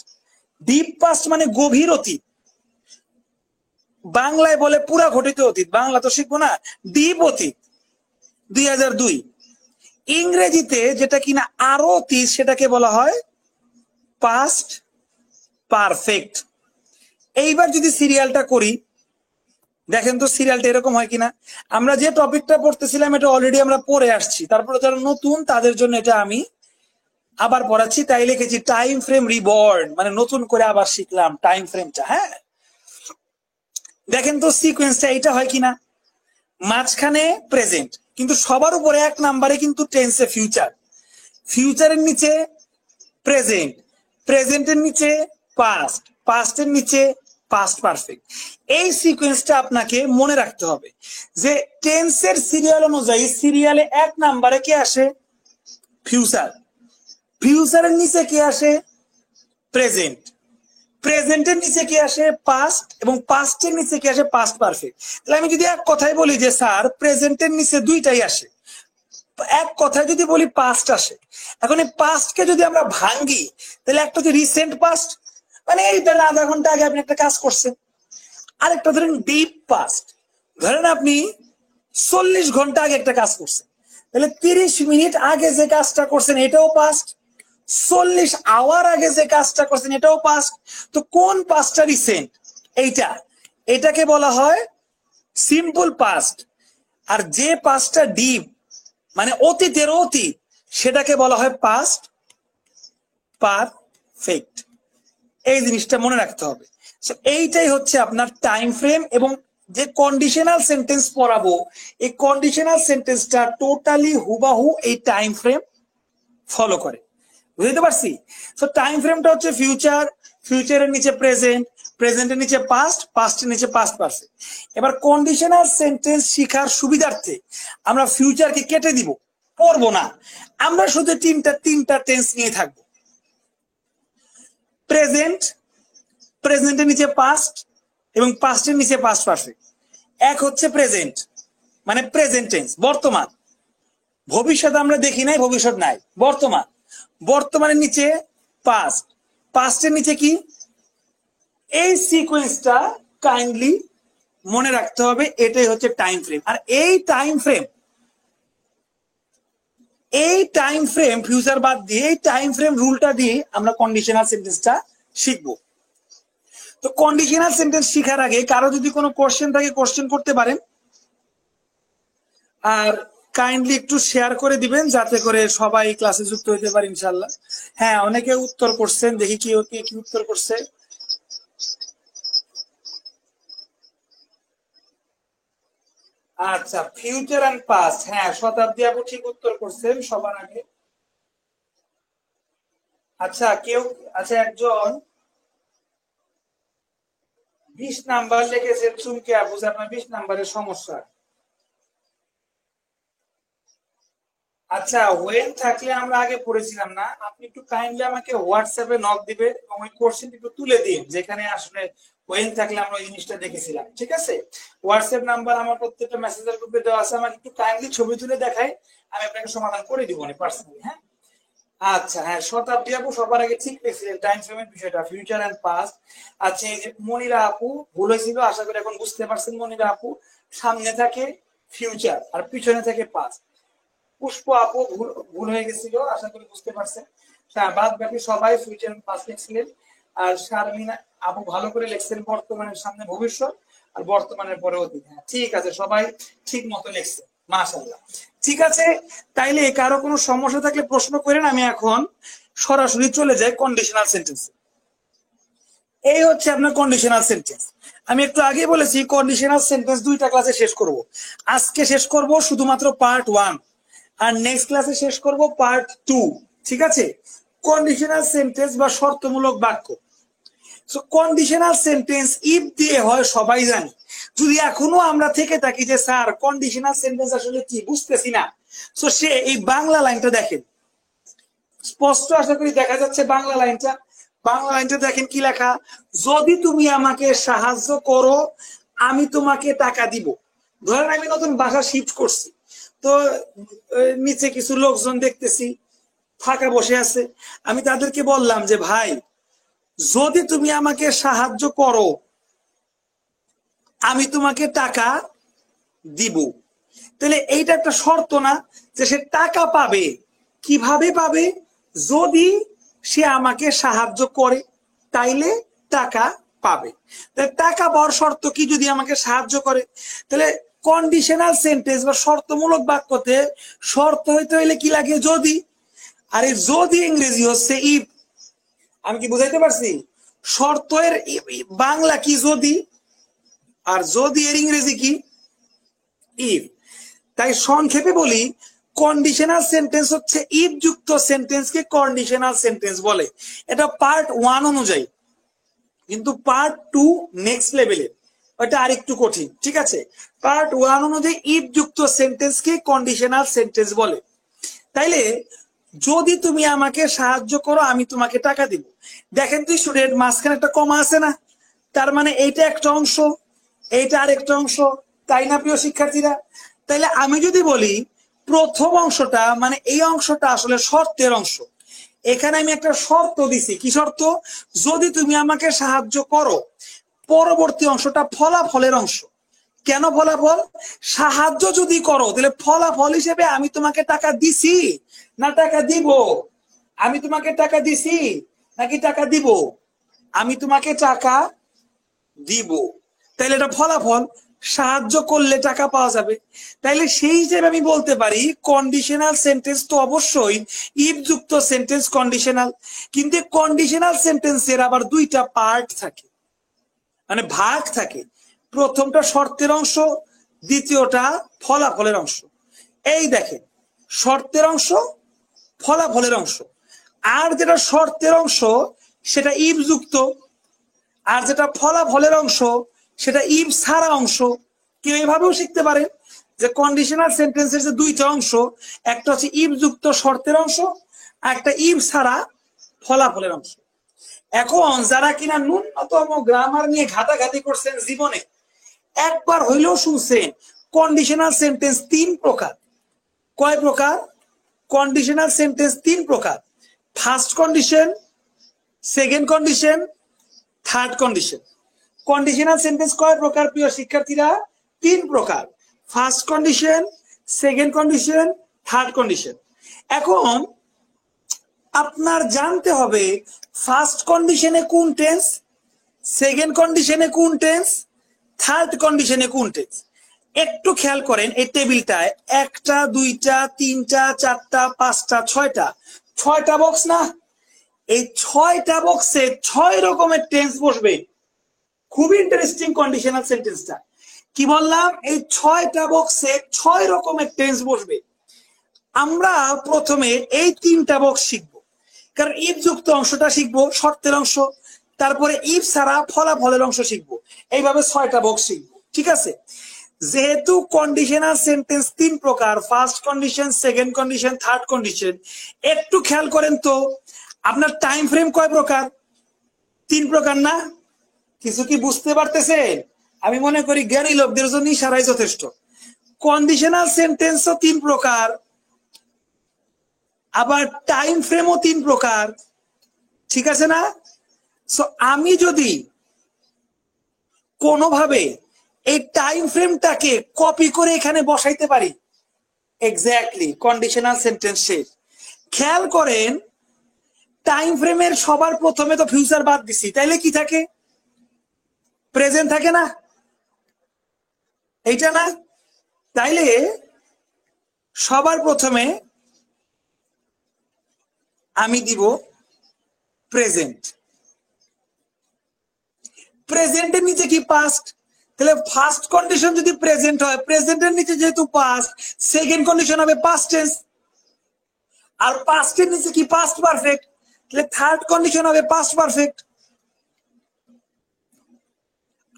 Deep past মানে গভীর অতীত, বাংলায় বলে পুরা ঘটিত অতীত, বাংলা তো শিখবো না। ডিপ অতীত 2002। ইংরেজিতে যেটা কিনা আরো অতীত সেটাকে বলা হয় পাস্ট পারফেক্ট। এইবার যদি সিরিয়ালটা করি, দেখেন তো সিরিয়ালটা এরকম হয় কিনা। আমরা যে টপিকটা পড়তেছিলাম এটা অলরেডি আমরা পড়ে আসছি, তারপরে যারা নতুন তাদের জন্য এটা আমি আবার পড়াচ্ছি। তাই লিখেছি টাইম ফ্রেম রিবর্ন, মানে নতুন করে আবার শিখলাম টাইম ফ্রেমটা। হ্যাঁ, দেখেন তো সিকোয়েন্সটা এটা হয় কিনা। মাঝখানে প্রেজেন্ট, কিন্তু সবার উপরে 1 নাম্বারে কিন্তু টেন্সে ফিউচার, ফিউচারের নিচে প্রেজেন্ট, প্রেজেন্টের নিচে পাস্ট, পাস্টের নিচে পাস্ট পারফেক্ট। এই সিকোয়েন্সটা আপনাকে মনে রাখতে হবে যে টেন্সের সিরিয়াল অনুযায়ী সিরিয়ালে 1 নাম্বারে কে আসে, ফিউচার, ফিউচারের নিচে কে আসে, প্রেজেন্ট, প্রেজেন্টের নিচে কি আসে, পাস্ট, এবং পাস্টের নিচে কি আসে, পাস্ট পারফেক্ট। তাহলে আমি যদি এক কথায় বলি যে স্যার প্রেজেন্টের নিচে দুইটাই আসে, এক কথায় যদি বলি পাস্ট আসে। এখন এই পাস্টকে যদি আমরা ভাঙ্গি, তাহলে একটা হচ্ছে রিসেন্ট পাস্ট, মানে এই ধরেন আধা ঘন্টা আগে আপনি একটা কাজ করছেন। আরেকটা ধরেন ডিপ পাস্ট, ধরেন আপনি 40 ঘন্টা আগে একটা কাজ করছেন। তাহলে 30 মিনিট আগে যে কাজটা করছেন এটাও পাস্ট, 40 আওয়ার আগে যে কাজটা করছেন এটাও পাস্ট। তো কোন পাস্টটা রিসেন্ট? এইটা, এটাকে বলা হয় সিম্পল পাস্ট। আর যে পাস্টটা ডিপ মানে অতীতের অতীত, সেটাকে বলা হয় পাস্ট পারফেক্ট। এই জিনিসটা মনে রাখতে হবে। এইটাই হচ্ছে আপনার টাইম ফ্রেম। এবং যে কন্ডিশনাল সেন্টেন্স পড়াবো, এই কন্ডিশনাল সেন্টেন্সটা টোটালি হুবাহু এই টাইম ফ্রেম ফলো করে। বুঝতে পারছি? তো টাইম ফ্রেমটা হচ্ছে ফিউচার, ফিউচারের নিচে প্রেজেন্ট, প্রেজেন্টের নিচে পাস্ট, পাস্টের নিচে পাস্ট পারফেক্ট। এবার কন্ডিশনাল সেন্টেন্স শিখার সুবিধার্থে আমরা ফিউচারকে কেটে দিব, পড়বো না। আমরা শুধু তিনটা টেন্স নিয়ে থাকবো। প্রেজেন্ট, প্রেজেন্টের নিচে পাস্ট এবং পাস্টের নিচে পাস্ট পারফেক্ট। এক হচ্ছে প্রেজেন্ট মানে প্রেজেন্ট টেন্স, বর্তমান। ভবিষ্যৎ আমরা দেখি নাই, ভবিষ্যৎ নাই, বর্তমান। বর্তমানের নিচে পাস্ট, পাস্টের নিচে কি? এই সিকোয়েন্সটা কাইন্ডলি মনে রাখতে হবে। এটাই হচ্ছে টাইম ফ্রেম। আর এই টাইম ফ্রেম ফিউচার বাদ দিয়ে এই টাইম ফ্রেম রুলটা দিয়ে আমরা কন্ডিশনাল সেন্টেন্সটা শিখবো। তো কন্ডিশনাল সেন্টেন্স শিখার আগে কারো যদি কোনো কোশ্চেন থাকে কোশ্চেন করতে পারেন। আর কাইন্ডলি একটু শেয়ার করে দিবেন যাতে করে সবাই ক্লাসে যুক্ত হতে পারে ইনশাল্লাহ। হ্যাঁ, অনেকে উত্তর করছেন, দেখি কি কি উত্তর করছে। আচ্ছা, ফিউচার এন্ড পাস্ট, হ্যাঁ শতাব্দী আপু ঠিক উত্তর করছেন সবার আগে। আচ্ছা আচ্ছা একজন 20 নাম্বার লিখেছেন চুমকে আপু, আপনার 20 নাম্বারের সমস্যা। আচ্ছা, ওয়েন থাকলে আমরা আগে পড়েছিলাম না, আপনি একটু কাইন্ডলি আমাকে হোয়াটসঅ্যাপে নক দিবেন এবং ওই কোশ্চেনটি একটু তুলে দিন যেখানে আসলে ওয়েন থাকলে আমরা ওই জিনিসটা দেখেছিলাম। ঠিক আছে? হোয়াটসঅ্যাপ নাম্বার আমার প্রত্যেকটা মেসেজের গ্রুপে দেওয়া আছে, আমাকে একটু কাইন্ডলি ছবি তুলে দেখাই, আমি আপনাকে সমাধান করে দিব পার্সোনালি। হ্যাঁ, আচ্ছা, হ্যাঁ শতাব্দী আপু সবার আগে ঠিক পেয়েছিলেন টাইম ফ্রেমের বিষয়টা, ফিউচার এন্ড পাস্ট। আচ্ছা, এই যে মনিরা আপু ভুল হয়েছিল, আশা করি এখন বুঝতে পারছেন। মনিরা আপু সামনে থাকে ফিউচার আর পিছনে থাকে পাস্ট। পুষ্প আপু ভুল হয়ে গেছিল, আশা করি বুঝতে পারছেন। বাদ বাকি সবাই ফিউচার পাস্ট লিখছিলেন। আর শারমিনা আপু ভালো করে লিখছেন বর্তমানের সামনে ভবিষ্যৎ আর বর্তমানের পরে অতীত। হ্যাঁ ঠিক আছে, সবাই ঠিক মতো লিখছে, মাশাআল্লাহ। ঠিক আছে, তাইলে কারো কোনো সমস্যা থাকলে প্রশ্ন করেন। আমি এখন সরাসরি চলে যাই কন্ডিশনাল সেন্টেন্সে। এই হচ্ছে আপনার কন্ডিশনাল সেন্টেন্স। আমি একটু আগে বলেছি কন্ডিশনাল সেন্টেন্স দুইটা ক্লাসে শেষ করব। আজকে শেষ করব শুধুমাত্র পার্ট 1, আর নেক্সট ক্লাসে শেষ করব পার্ট 2। ঠিক আছে? কন্ডিশনাল সেন্টেন্স বা শর্তমূলক বাক্য। সো কন্ডিশনাল সেন্টেন্স ইফ দিয়ে হয় সবাই জানি। যদি এখনো আমরা থেকে থাকি যে স্যার কন্ডিশনাল সেন্টেন্স আসলে কি বুঝতেছি না, সো সে এই বাংলা লাইনটা দেখেন, স্পষ্ট আশা করি দেখা যাচ্ছে বাংলা লাইনটা। বাংলা লাইনটা দেখেন কি লেখা, যদি তুমি আমাকে সাহায্য করো আমি তোমাকে টাকা দিব। ধরেন আমি নতুন বাসা শিফট করছি, তো নিচে কিছু লোকজন দেখতেছি ফাঁকা বসে আছে, আমি তাদেরকে বললাম যে ভাই যদি তুমি আমাকে সাহায্য করো আমি তোমাকে টাকা দিব। তাহলে এইটা একটা শর্ত না যে সে টাকা পাবে? কিভাবে পাবে? যদি সে আমাকে সাহায্য করে তাইলে টাকা পাবে। তাহলে টাকা পাওয়ার শর্ত কি? যদি আমাকে সাহায্য করে। তাহলে কন্ডিশনাল সেন্টেন্স বা শর্তমূলক বাক্যতে শর্ত হইতে হইলে কি লাগে? যদি। আর এই যদি ইংরেজি হচ্ছে ইফ। আমি কি বুঝাইতে পারছি? শর্তের বাংলা কি? যদি। আর যদি এর ইংরেজি কি? ইফ। তাই সংক্ষেপে বলি কন্ডিশনাল সেন্টেন্স হচ্ছে ইফ যুক্ত সেন্টেন্সকে কন্ডিশনাল সেন্টেন্স বলে। এটা পার্ট 1 অনুযায়ী, কিন্তু পার্ট 2 নেক্সট লেভেলের, ওটা আরেকটু কঠিন। ঠিক আছে? পার্ট 1 অনুযায়ী ইফ যুক্ত সেন্টেন্সকে কন্ডিশনাল সেন্টেন্স বলে। তাইলে যদি তুমি আমাকে সাহায্য করো আমি তোমাকে টাকা দিব। দেখেন তো স্টুডেন্ট, মাঝখানে একটা কমা আছে না? তার মানে এইটা একটা অংশ, এইটা আরেকটা অংশ, তাই না প্রিয় শিক্ষার্থীরা? তাইলে আমি যদি বলি প্রথম অংশটা মানে এই অংশটা আসলে শর্তের অংশ। এখানে আমি একটা শর্ত দিছি। কি শর্ত? যদি তুমি আমাকে সাহায্য করো। পরবর্তী অংশটা ফলাফলের অংশ। কেন ফলাফল? সাহায্য যদি করো তাহলে ফলাফল হিসেবে আমি তোমাকে টাকা দিছি না টাকা দিব? আমি তোমাকে টাকা দিছি নাকি টাকা দিব? আমি তোমাকে টাকা দিব, তাইলে এটা ফলাফল। সাহায্য করলে টাকা পাওয়া যাবে। তাইলে সেই হিসেবে আমি বলতে পারি কন্ডিশনাল সেন্টেন্স তো অবশ্যই ইফ যুক্ত সেন্টেন্স কন্ডিশনাল। কিন্তু কন্ডিশনাল সেন্টেন্সের আবার দুইটা পার্ট থাকে, মানে ভাগ থাকে। প্রথমটা শর্তের অংশ, দ্বিতীয়টা ফলাফলের অংশ। এই দেখেন, শর্তের অংশ, ফলাফলের অংশ। আর যেটা শর্তের অংশ সেটা ইফ যুক্ত, আর যেটা ফলাফলের অংশ সেটা ইফ ছাড়া অংশ। কেউ এভাবেও শিখতে পারে যে কন্ডিশনাল সেন্টেন্সের যে দুইটা অংশ, একটা হচ্ছে ইফ যুক্ত শর্তের অংশ, আর একটা ইফ ছাড়া ফলাফলের অংশ। এখন যারা কিনা ন্যূনতম গ্রামার নিয়ে ঘাটাঘাটি করছেন জীবনে, একবার হইলেও শুনছেন কন্ডিশনাল সেন্টেন্স তিন প্রকার। কয় প্রকার? কন্ডিশনাল সেন্টেন্স তিন প্রকার। First condition, second condition, third condition. Conditional sentence কয় প্রকার প্রিয় শিক্ষার্থীরা? তিন প্রকার। First condition, second condition, third condition. এখন আপনার জানতে হবে ফার্স্ট কন্ডিশনে কোন টেন্স, সেকেন্ড কন্ডিশনে কোন টেন্স, থার্ড কন্ডিশনে কোন টেন্স। একটু খেয়াল করেন এই টেবিলটায়, একটা, দুইটা, তিনটা, চারটা, পাঁচটা, ছয়টা বক্স না? এই ছয়টা বক্সে ছয় রকমের টেন্স বসবে। খুব ইন্টারেস্টিং কন্ডিশনাল সেন্টেন্সটা। কি বললাম? এই ছয়টা বক্সে ছয় রকমের টেন্স বসবে। আমরা প্রথমে এই তিনটা বক্স শিখবো, কারণ ইফ যুক্ত অংশটা শিখবো, শর্তের অংশ, তারপরে ইফ ছাড়া ফলাফলের অংশ শিখবো। এইভাবে ছয়টা বক্স শিখবো, ঠিক আছে? যেহেতু কন্ডিশনাল সেন্টেন্স তিন প্রকার, first condition, second condition, third condition, একটু খেয়াল করেন তো আপনার টাইম ফ্রেম কয় প্রকার? তিন প্রকার না? কিছু কি বুঝতে পারতেছেন? আমি মনে করি জ্ঞানী লোকদের জন্য ইশারাই যথেষ্ট। কন্ডিশনাল সেন্টেন্সও তিন প্রকার, আবার টাইম ফ্রেমও তিন প্রকার, ঠিক আছে না? সো আমি যদি কোনোভাবে এই টাইম ফ্রেমটাকে কপি করে এখানে বসাইতে পারি, এক্স্যাক্টলি কন্ডিশনাল সেন্টেন্স শেষ। খেয়াল করেন টাইম ফ্রেমের সবার প্রথমে তো ফিউচার বাদ দিছি, তাইলে কি থাকে? প্রেজেন্ট থাকে না? এইটা না? তাইলে সবার প্রথমে আমি দিব প্রেজেন্ট। প্রেজেন্টের নিচে কি পাস্ট? তাহলে ফার্স্ট কন্ডিশন যদি প্রেজেন্ট হয়, প্রেজেন্টের নিচে যেহেতু পাস্ট, সেকেন্ড কন্ডিশন হবে পাস্ট টেন্স। আর পাস্টের নিচে কি পাস্ট পারফেক্ট, তাহলে থার্ড কন্ডিশন হবে পাস্ট পারফেক্ট।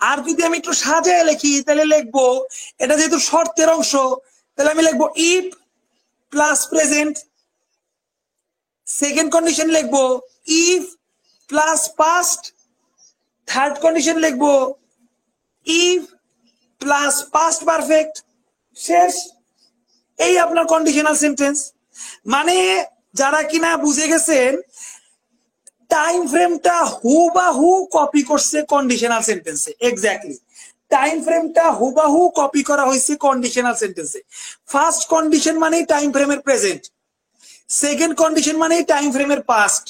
আর যদি আমি একটু সাজায় লিখি তাহলে লিখবো, এটা যেহেতু শর্তের অংশ তাহলে আমি লিখবো if plus present. Second condition লিখবো if plus past. Third condition লিখবো ইফ প্লাস পাস্ট পারফেক্ট। শেষ। এই আপনার কন্ডিশনাল সেন্টেন্স। মানে যারা কিনা বুঝে গেছেন টাইম ফ্রেমটা হুবাহু কপি করছে কন্ডিশনাল সেন্টেন্সে, এক্স্যাক্টলি টাইম ফ্রেমটা হুবাহু কপি করা হয়েছে কন্ডিশনাল সেন্টেন্সে। ফার্স্ট কন্ডিশন মানেই টাইম ফ্রেমের প্রেজেন্ট, সেকেন্ড কন্ডিশন মানেই টাইম ফ্রেমের পাস্ট,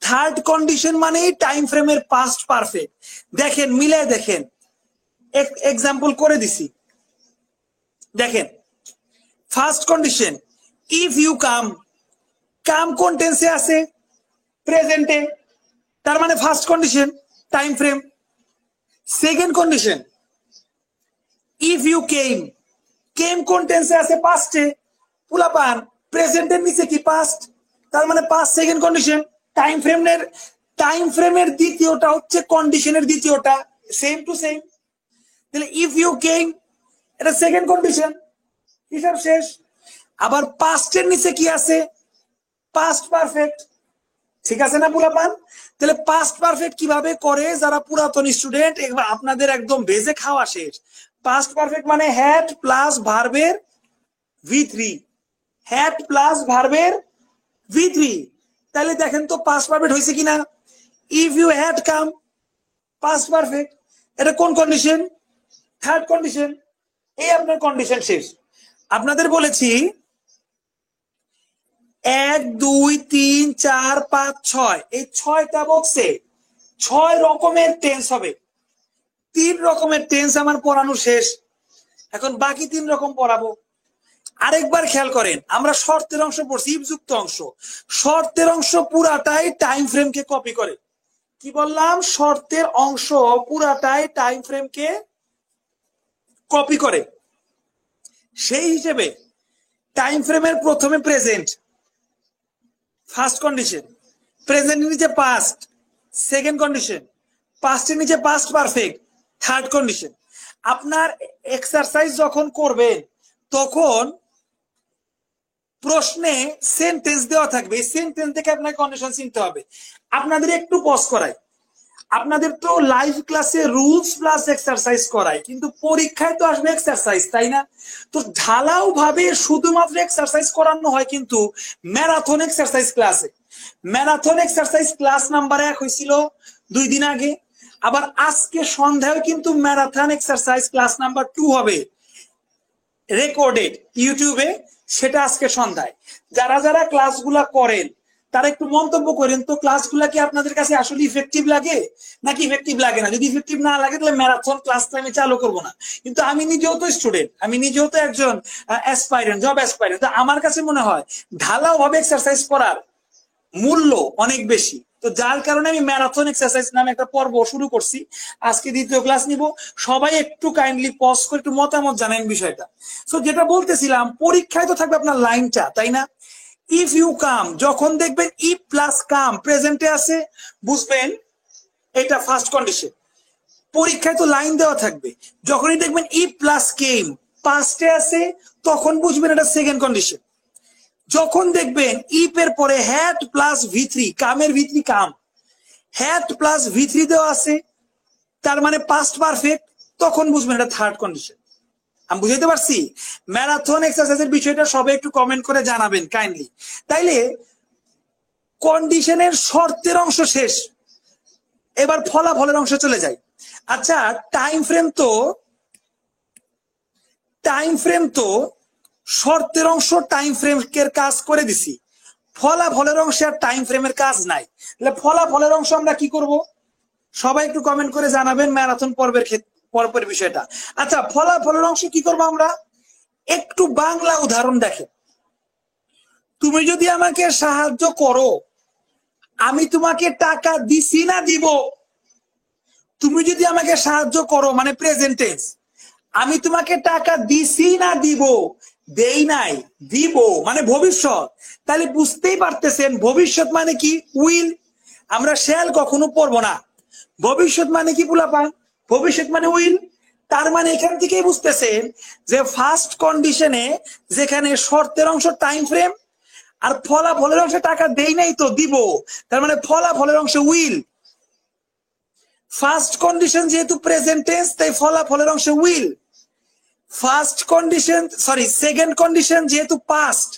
থার্ড কন্ডিশন মানেই টাইম ফ্রেমের পাস্ট পারফেক্ট। দেখেন মিলে দেখেন, এক্সাম্পল করে দিছি। দেখেন first condition if you come, come কোন টেন্সে আছে? প্রেজেন্টে, তার মানে first condition time frame. Second condition if you came, came কোন টেন্সে আছে? পাস্টে, পুলাপান, প্রেজেন্টের নিচে কি পাস্ট, তার মানে পাস্ট সেকেন্ড কন্ডিশন। টাইম ফ্রেমের দ্বিতীয়টা হচ্ছে কন্ডিশনের দ্বিতীয়টা, সেম টু সেম। তাহলে ইফ ইউ কেম এটা সেকেন্ড কন্ডিশন, হিসাব শেষ। আবার পাস্টের নিচে কি আছে? পাস্ট পারফেক্ট, ঠিক আছে না পুলাপান? তাহলে পাস্ট পারফেক্ট কিভাবে করে যারা পুরাতন স্টুডেন্ট, একবার আপনাদের একদম বেজে খাওয়া শেষ। পাস্ট পারফেক্ট মানে হ্যাড প্লাস ভার্বের V3, হ্যাড প্লাস ভার্বের V3। তাহলে দেখেন তো পাস্ট পারফেক্ট হয়েছে কিনা? If you had come past perfect, এটা কোন কন্ডিশন? Third condition. এই আপনার কন্ডিশন শেষ। আপনাদের বলেছি 1 2 3 4 5 6 এই 6টা বক্সে 6 রকমের টেন্স হবে। 3 রকমের টেন্স আমার পড়ানো শেষ। এখন বাকি 3 রকম পড়াবো। আরেকবার খেয়াল করেন, আমরা শর্তের অংশ পড়ছি, ইফযুক্ত অংশ। শর্তের অংশ পুরাটাই টাইম ফ্রেমকে কপি করে। কি বললাম? শর্তের অংশ পুরাটাই টাইম ফ্রেমকে কপি করে। সেই হিসেবে টাইম ফ্রেমের প্রথমে প্রেজেন্ট, ফার্স্ট কন্ডিশন, প্রেজেন্টের নিচে পাস্ট, সেকেন্ড কন্ডিশন, পাস্টের নিচে পাস্ট পারফেক্ট, থার্ড কন্ডিশন। আপনার এক্সারসাইজ যখন করবেন তখন প্রশ্নে সেন্টেন্স দেওয়া থাকবে, এই সেন্টেন্স থেকে আপনাকে কন্ডিশন চিনতে হবে। আপনাদের একটু পজ করাই, আপনাদের তো লাইভ ক্লাসে রুলস প্লাস এক্সারসাইজ করায়, কিন্তু পরীক্ষায় তো আসবে এক্সারসাইজ, তাই না? তো ঢালাও ভাবে শুধুমাত্র এক্সারসাইজ করানো হয় কিন্তু ম্যারাথন এক্সারসাইজ ক্লাসে। ম্যারাথন এক্সারসাইজ ক্লাস নাম্বার 1 হয়েছিল 2 দিন আগে, আবার আজকে সন্ধ্যায় কিন্তু ম্যারাথন এক্সারসাইজ ক্লাস নাম্বার 2 হবে রেকর্ডেড ইউটিউবে, সেটা আজকে সন্ধ্যায়। যারা যারা ক্লাসগুলা করেন তারা একটু মন্তব্য করেন তো, ক্লাসগুলা কি আপনাদের কাছে আসলে ইফেক্টিভ লাগে নাকি ইফেক্টিভ লাগে না? যদি ইফেক্টিভ না লাগে তাহলে ম্যারাথন ক্লাসটা আমি চালু করবো না। কিন্তু আমি নিজেও তো স্টুডেন্ট, আমি নিজেও তো একজন অ্যাসপাইরেন্ট, জব অ্যাসপাইরেন্ট। তো আমার কাছে মনে হয় ঢালাও ভাবে এক্সারসাইজ করার মূল্য অনেক বেশি। তো যার কারণে আমি ম্যারাথন এক্সারসাইজ নামে একটা পর্ব শুরু করছি। আজকে দ্বিতীয় ক্লাস নিব। সবাই একটু কাইন্ডলি পজ করে একটু মতামত জানেন বিষয়টা। সো যেটা বলতেছিলাম, পরীক্ষায় তো থাকবে আপনার লাইনটা, তাই না? ইফ ইউ কাম, যখন দেখবেন ই প্লাস কাম প্রেজেন্টে আছে, বুঝবেন এটা ফার্স্ট কন্ডিশন। পরীক্ষায় তো লাইন দেওয়া থাকবে। যখনই দেখবেন ই প্লাস কেম পাস্টে আছে, তখন বুঝবেন এটা সেকেন্ড কন্ডিশন। যখন দেখবেন ইফ এর পরে হ্যাড প্লাস ভি3, কামের ভি3 কাম, হ্যাড প্লাস ভি3 দেওয়া আছে, তার মানে পাস্ট পারফেক্ট, তখন বুঝবেন এটা থার্ড কন্ডিশন। আমি বুঝাইতে পারছি? ম্যারাথন এক্সারসাইজের বিষয়টা সবাই একটু কমেন্ট করে জানাবেন কাইন্ডলি। তাইলে কন্ডিশনের শর্তের অংশ শেষ, এবার ফলাফলের অংশ চলে যায়। আচ্ছা, টাইম ফ্রেম তো শর্তের অংশ টাইম ফ্রেমের কাজ করে দিছি, ফলাফলের অংশে আর টাইম ফ্রেমের কাজ নাই। তাহলে ফলাফলের অংশ আমরা কি করব? সবাই একটু কমেন্ট করে জানাবেন ম্যারাথন পর্বের বিষয়টা। আচ্ছা, ফলাফলের অংশ কি করবো আমরা? একটু বাংলা উদাহরণ দেখেন। তুমি যদি আমাকে সাহায্য করো, আমি তোমাকে টাকা দিছি না দিব? তুমি যদি আমাকে সাহায্য করো মানে প্রেজেন্ট টেন্স, আমি তোমাকে টাকা দিছি না দিব? দেই নাই, দিব মানে ভবিষ্যৎ। তাহলে বুঝতেই পারতেছেন ভবিষ্যৎ মানে কি? উইল। আমরা শ্যাল কখনো পড়বো না। ভবিষ্যৎ মানে কি পোলাপান? ভবিষ্যৎ মানে উইল। তার মানে এখান থেকেই বুঝতেছেন যে ফার্স্ট কন্ডিশনে যেখানে শর্তের অংশ টাইম ফ্রেম আর ফলাফলের অংশে টাকা দেই নাই তো দিব, তার মানে ফলাফলের অংশ উইল। ফার্স্ট কন্ডিশন যেহেতু প্রেজেন্ট টেন্স, তাই ফলাফলের অংশ will. First condition second condition যেহেতু পাস্ট,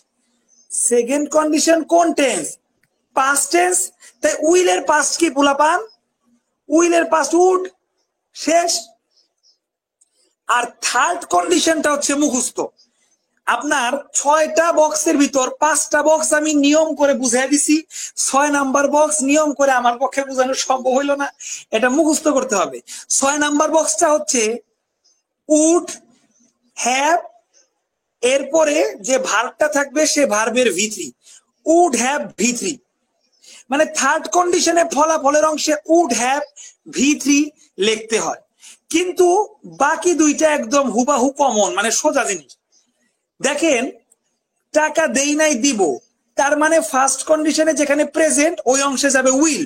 সেকেন্ড কন্ডিশন কোন টেন্স? পাস্ট টেন্স, তাই উইলের পাস্ট কি পোলাপান? উইলের পাস্ট উড। শেষ। আর থার্ড কন্ডিশনটা হচ্ছে মুখস্থ। আপনার 6টা বক্সের ভিতর 5টা বক্স আমি নিয়ম করে বুঝাই দিছি, 6 নাম্বার বক্স নিয়ম করে আমার পক্ষে বোঝানো সম্ভব হইল না, এটা মুখস্থ করতে হবে। 6 নাম্বার বক্সটা হচ্ছে উড হ্যাভ, এরপরে যে ভার্বটা থাকবে সে ভার্বের ভি3, উড হ্যাভ ভি3। মানে থার্ড কন্ডিশনে ফলাফলের অংশে উড হ্যাভ ভি3 লিখতে হয়। কিন্তু বাকি দুইটা একদম হুবাহু কমন, মানে সোজা জিনিস। দেখেন, টাকা দেই নাই দিব, তার মানে ফার্স্ট কন্ডিশনে যেখানে প্রেজেন্ট ওই অংশে যাবে উইল।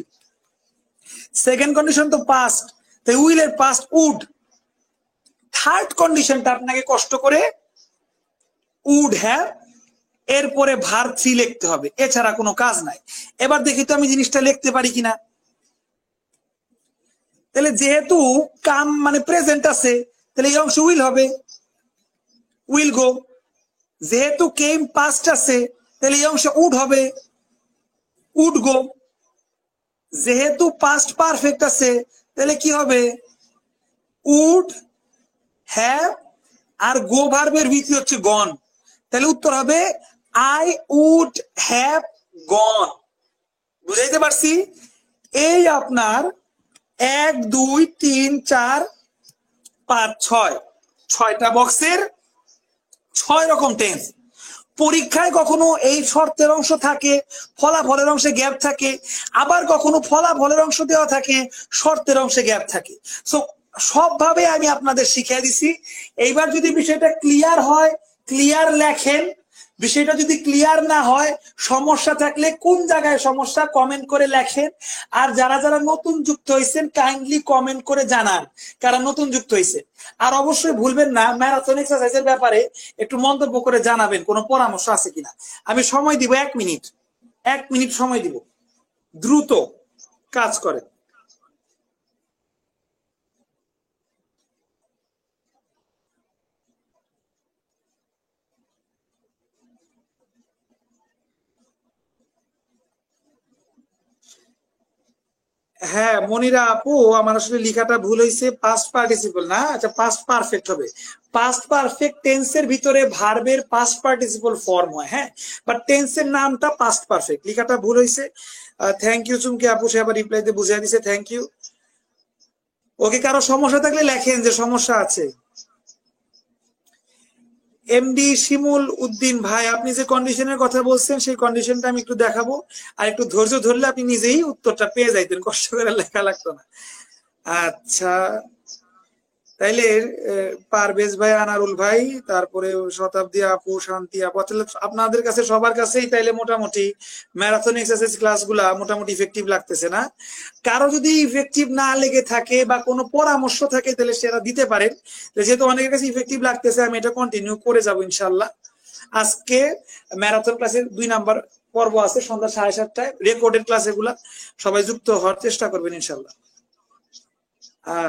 সেকেন্ড কন্ডিশন তো পাস্ট, তাই উইলের পাস্ট উড। থার্ড কন্ডিশনটা আপনাকে কষ্ট করে উড হ্যাভ এরপরে ভার্ব 3 লিখতে হবে, এছাড়া কোনো কাজ নাই। এবার দেখি তো আমি জিনিসটা লিখতে পারি কিনা। তাহলে যেহেতু কাম মানে প্রেজেন্ট আছে, তাহলে এই অংশ উইল হবে, উইল গো। যেহেতু কেম পাস্ট আছে, তাহলে এই অংশ উড হবে, উড গো। যেহেতু পাস্ট পারফেক্ট আছে, তাহলে কি হবে? উড হ্যাভ আর গো ভার্বের ভিত্তি হচ্ছে গন, তাহলে উত্তর হবে আই উড হ্যাভ গন। বুঝাইতে পারছি? এই আপনার 1 2 3 4 5 6 6টা বক্সের 6 রকম টেন্স। পরীক্ষায় কখনো এই শর্তের অংশ থাকে, ফলাফলের অংশে গ্যাপ থাকে, আবার কখনো ফলাফলের অংশ দেওয়া থাকে, শর্তের অংশে গ্যাপ থাকে। সো সবভাবে আমি আপনাদের শিখিয়ে দিছি। এইবার যদি বিষয়টা ক্লিয়ার হয়, ক্লিয়ার লেখেন। বিষয়টা যদি ক্লিয়ার না হয়, সমস্যা থাকলে কোন জায়গায় সমস্যা কমেন্ট করে লেখেন। আর যারা যারা নতুন যুক্ত হয়েছেন কাইন্ডলি কমেন্ট করে জানান কারা নতুন যুক্ত হয়েছে। আর অবশ্যই ভুলবেন না ম্যারাথন এক্সারসাইজের ব্যাপারে একটু মন্তব্য করে জানাবেন কোনো পরামর্শ আছে কিনা। আমি সময় দিব 1 মিনিট, 1 মিনিট সময় দিব, দ্রুত কাজ করেন। হ্যাঁ মনিরা আপু, আমার আসলে লেখাটা ভুল হয়েছে, পাস্ট পার্টিসিপল না, আচ্ছা পাস্ট পারফেক্ট হবে। পাস্ট পারফেক্ট টেন্সের ভিতরে ভার্বের পাস্ট পার্টিসিপল ফর্ম হয়, হ্যাঁ, বাট টেন্সের নামটা পাস্ট পারফেক্ট। লেখাটা ভুল হয়েছে। থ্যাংক ইউ চুমকি আপু, সে আবার রিপ্লাইতে বুঝিয়ে দিছে, থ্যাংক ইউ। ওকে, কারো সমস্যা থাকলে লেখেন যে সমস্যা আছে। এমডি শিমুল উদ্দিন ভাই, আপনি যে কন্ডিশনের কথা বলছেন সেই কন্ডিশনটা আমি একটু দেখাবো, আর একটু ধৈর্য ধরলে আপনি নিজেই উত্তরটা পেয়ে যাইতেন, কষ্ট করে লেখা লাগতো না। আচ্ছা, তাইলে পারভেজ ভাই, আনারুল ভাই, তারপরে শতাব্দী আপু, শান্তি আপু, তাহলে আপনাদের কাছে সবার কাছেই তাইলে মোটামুটি ম্যারাথন এক্সারসাইজ ক্লাসগুলা মোটামুটি ইফেক্টিভ লাগতেছে না? কারো যদি ইফেক্টিভ না লেগে থাকে বা কোনো পরামর্শ থাকে তাহলে সেটা দিতে পারেন। যেহেতু অনেকের কাছে ইফেক্টিভ লাগতেছে আমি এটা কন্টিনিউ করে যাবো ইনশাল্লাহ। আজকে ম্যারাথন ক্লাসের 2 নাম্বার পর্ব আছে সন্ধ্যা 7:30টায়, রেকর্ডেড ক্লাস এগুলা, সবাই যুক্ত হওয়ার চেষ্টা করবেন ইনশাল্লাহ।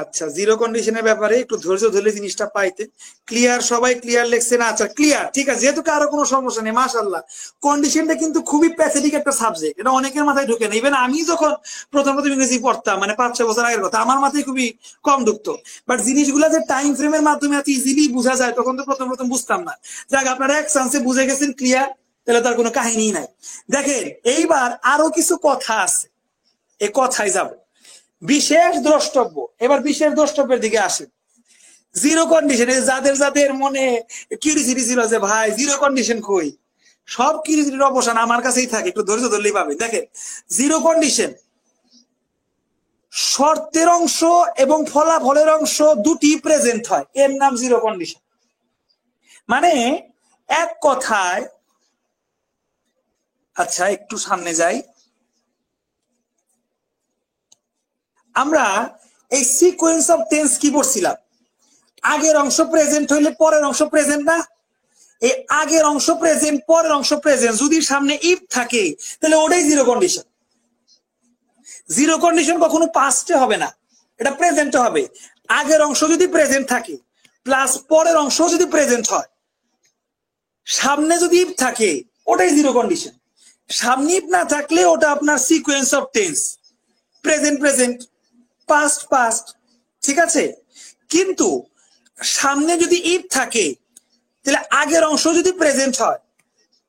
আচ্ছা, জিরো কন্ডিশনের ব্যাপারে একটু ধৈর্য ধরলে জিনিসটা পাইতে। ক্লিয়ার, সবাই ক্লিয়ার লেখছেন? আচ্ছা ক্লিয়ার, ঠিক আছে, যেহেতু কারো কোনো সমস্যা নেই মাশাআল্লাহ। কন্ডিশনটা কিন্তু খুবই প্যাথেটিক একটা সাবজেক্ট, এটা অনেকের মাথায় ঢুকে না। ইভেন আমি যখন প্রথম প্রথম ইংরেজি পড়তাম, মানে 5-6 বছর আগের কথা, আমার মাথায় খুবই কম ঢুকতো। বাট জিনিসগুলো যে টাইম ফ্রেমের মাধ্যমে এত ইজিলি বোঝা যায় তখন তো প্রথম প্রথম বুঝতাম না। যাক, আপনারা এক চান্সে বুঝে গেছেন, ক্লিয়ার, তাহলে তার কোনো কাহিনী নাই। দেখেন এইবার আরো কিছু কথা আছে, এ কথায় যাব। বিশেষ দ্রষ্টব্য, এবার বিশেষ দ্রষ্টব্যের দিকে আসেন। জিরো কন্ডিশনে যাদের যাদের মনে কিউরিসিটি ছিল যে ভাই জিরো কন্ডিশন কই, সব কিউরিসিটির অবসান আমার কাছেই থাকে, একটু ধৈর্য ধরলেই পাবে। দেখেন, জিরো কন্ডিশন শর্তের অংশ এবং ফলাফলের অংশ দুটি প্রেজেন্ট হয়, এর নাম জিরো কন্ডিশন। মানে এক কথায়, আচ্ছা একটু সামনে যাই, আমরা এই সিকোয়েন্স অফ টেন্স কি পড়ছিলাম? আগের অংশ প্রেজেন্ট হইলে পরের অংশ প্রেজেন্ট না? এই আগের অংশ প্রেজেন্ট, পরের অংশ প্রেজেন্ট, যদি সামনে ইফ থাকে তাহলে ওটাই জিরো কন্ডিশন। জিরো কন্ডিশন কখনো পাস্টে হবে না, এটা প্রেজেন্টে হবে। আগের অংশ যদি প্রেজেন্ট থাকে প্লাস পরের অংশ যদি প্রেজেন্ট হয়, সামনে যদি ইফ থাকে ওটাই জিরো কন্ডিশন। সামনে ইফ না থাকলে ওটা আপনার sequence of tense, present present, past past, ঠিক আছে। কিন্তু সামনে যদি ইফ থাকে তাহলে আগের অংশ যদি প্রেজেন্ট হয়,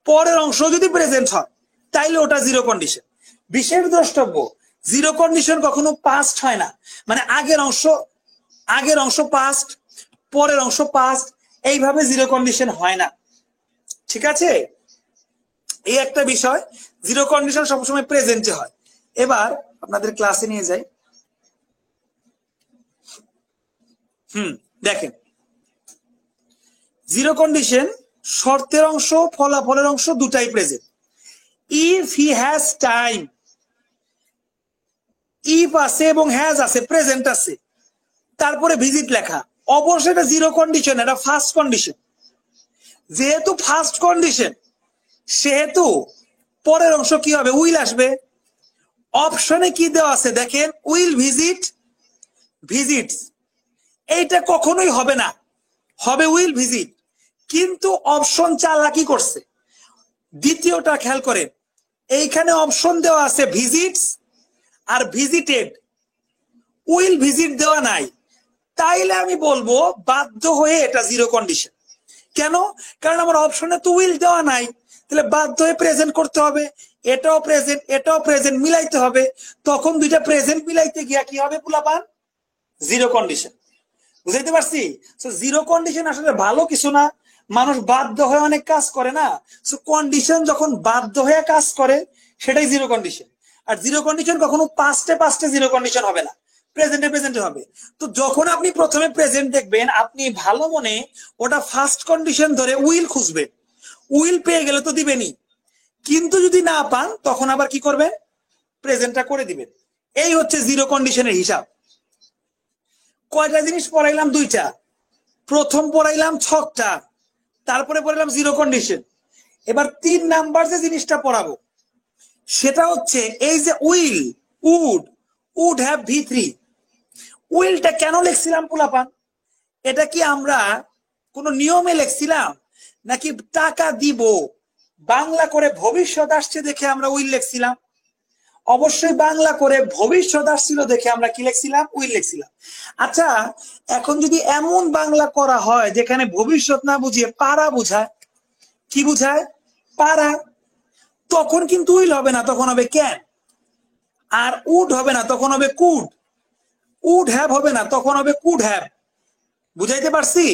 পরের অংশ যদি প্রেজেন্ট হয়, তাইলে ওটা জিরো কন্ডিশন। বিশেষ দ্রষ্টব্য, জিরো কন্ডিশন কখনো পাস্ট হয় না, মানে আগের অংশ পাস্ট, পরের অংশ পাস্ট, এইভাবে জিরো কন্ডিশন হয় না, ঠিক আছে। এই একটা বিষয়, জিরো কন্ডিশন সবসময় প্রেজেন্টে হয়। এবার আপনাদের ক্লাসে নিয়ে যাই। দেখেন, জিরো কন্ডিশন শর্তের অংশ ফলাফলের অংশ দুটাই present. If he has time, if আছে এবং হ্যাজ আছে, প্রেজেন্ট আছে, তারপরে ভিজিট লেখা, অবশ্যই এটা জিরো কন্ডিশন, এটা ফার্স্ট কন্ডিশন। যেহেতু ফার্স্ট কন্ডিশন সেহেতু পরের অংশ কি হবে? উইল আসবে। অপশনে কি দেওয়া আছে দেখেন, উইল ভিজিট, ভিজিটস, এইটা কখনোই হবে না, হবে উইল ভিজিট। কিন্তু অপশন চালাকি করছে। দ্বিতীয়টা খেয়াল করেন, এইখানে অপশন দেওয়া আছে ভিজিটস আর ভিজিটেড, উইল ভিজিট দেওয়া নাই। তাইলে আমি বলবো বাধ্য হয়ে এটা জিরো কন্ডিশন। কেন? কারণ আমার অপশনে তো উইল দেওয়া নাই, তাহলে বাধ্য হয়ে প্রেজেন্ট করতে হবে। এটাও প্রেজেন্ট এটাও প্রেজেন্ট মিলাইতে হবে, তখন দুইটা প্রেজেন্ট মিলাইতে গিয়া কি হবে পোলাপান? Zero condition. বুঝাইতে পারছি? সো জিরো কন্ডিশন আসলে ভালো কিছু না, মানুষ বাধ্য হয়ে অনেক কাজ করে না। সো কন্ডিশন যখন বাধ্য হয়ে কাজ করে সেটাই জিরো কন্ডিশন। আর জিরো কন্ডিশন কখনো পাস্টে পাস্টে জিরো কন্ডিশন হবে না, প্রেজেন্টে প্রেজেন্টে হবে। তো যখন আপনি প্রথমে প্রেজেন্ট দেখবেন, আপনি ভালো মনে ওটা ফার্স্ট কন্ডিশন ধরে উইল খুঁজবেন, উইল পেয়ে গেলে তো দিবেনই, কিন্তু যদি না পান তখন আবার কি করবেন? প্রেজেন্টটা করে দিবেন। এই হচ্ছে জিরো কন্ডিশনের হিসাব। কয়টা জিনিস পড়াইলাম? দুইটা। প্রথম পড়াইলাম ছকটা, তারপরে পড়াইলাম জিরো কন্ডিশন। এবার 3 নাম্বার যে জিনিসটা পড়াবো সেটা হচ্ছে এই যে will, would, would have V3। উইলটা কেন লিখছিলাম পোলাপান? এটা কি আমরা কোনো নিয়মে লিখছিলাম, নাকি টাকা দিব বাংলা করে ভবিষ্যৎ আসছে দেখে আমরা উইল লিখছিলাম? অবশ্যই বাংলা করে ভবিষ্যৎ আসছিল দেখে আমরা কি লিখছিলাম? উইল লিখছিলাম। আচ্ছা, এখন যদি এমন বাংলা করা হয় যেখানে ভবিষ্যৎ না বুঝিয়ে পারা বুঝায়, কি বুঝায়? পারা, তখন কিন্তু উইল হবে না, তখন হবে ক্যান। আর উড হবে না, তখন হবে কুড। উড হ্যাভ হবে না, তখন হবে কুড হ্যাভ। বুঝাইতে পারছি?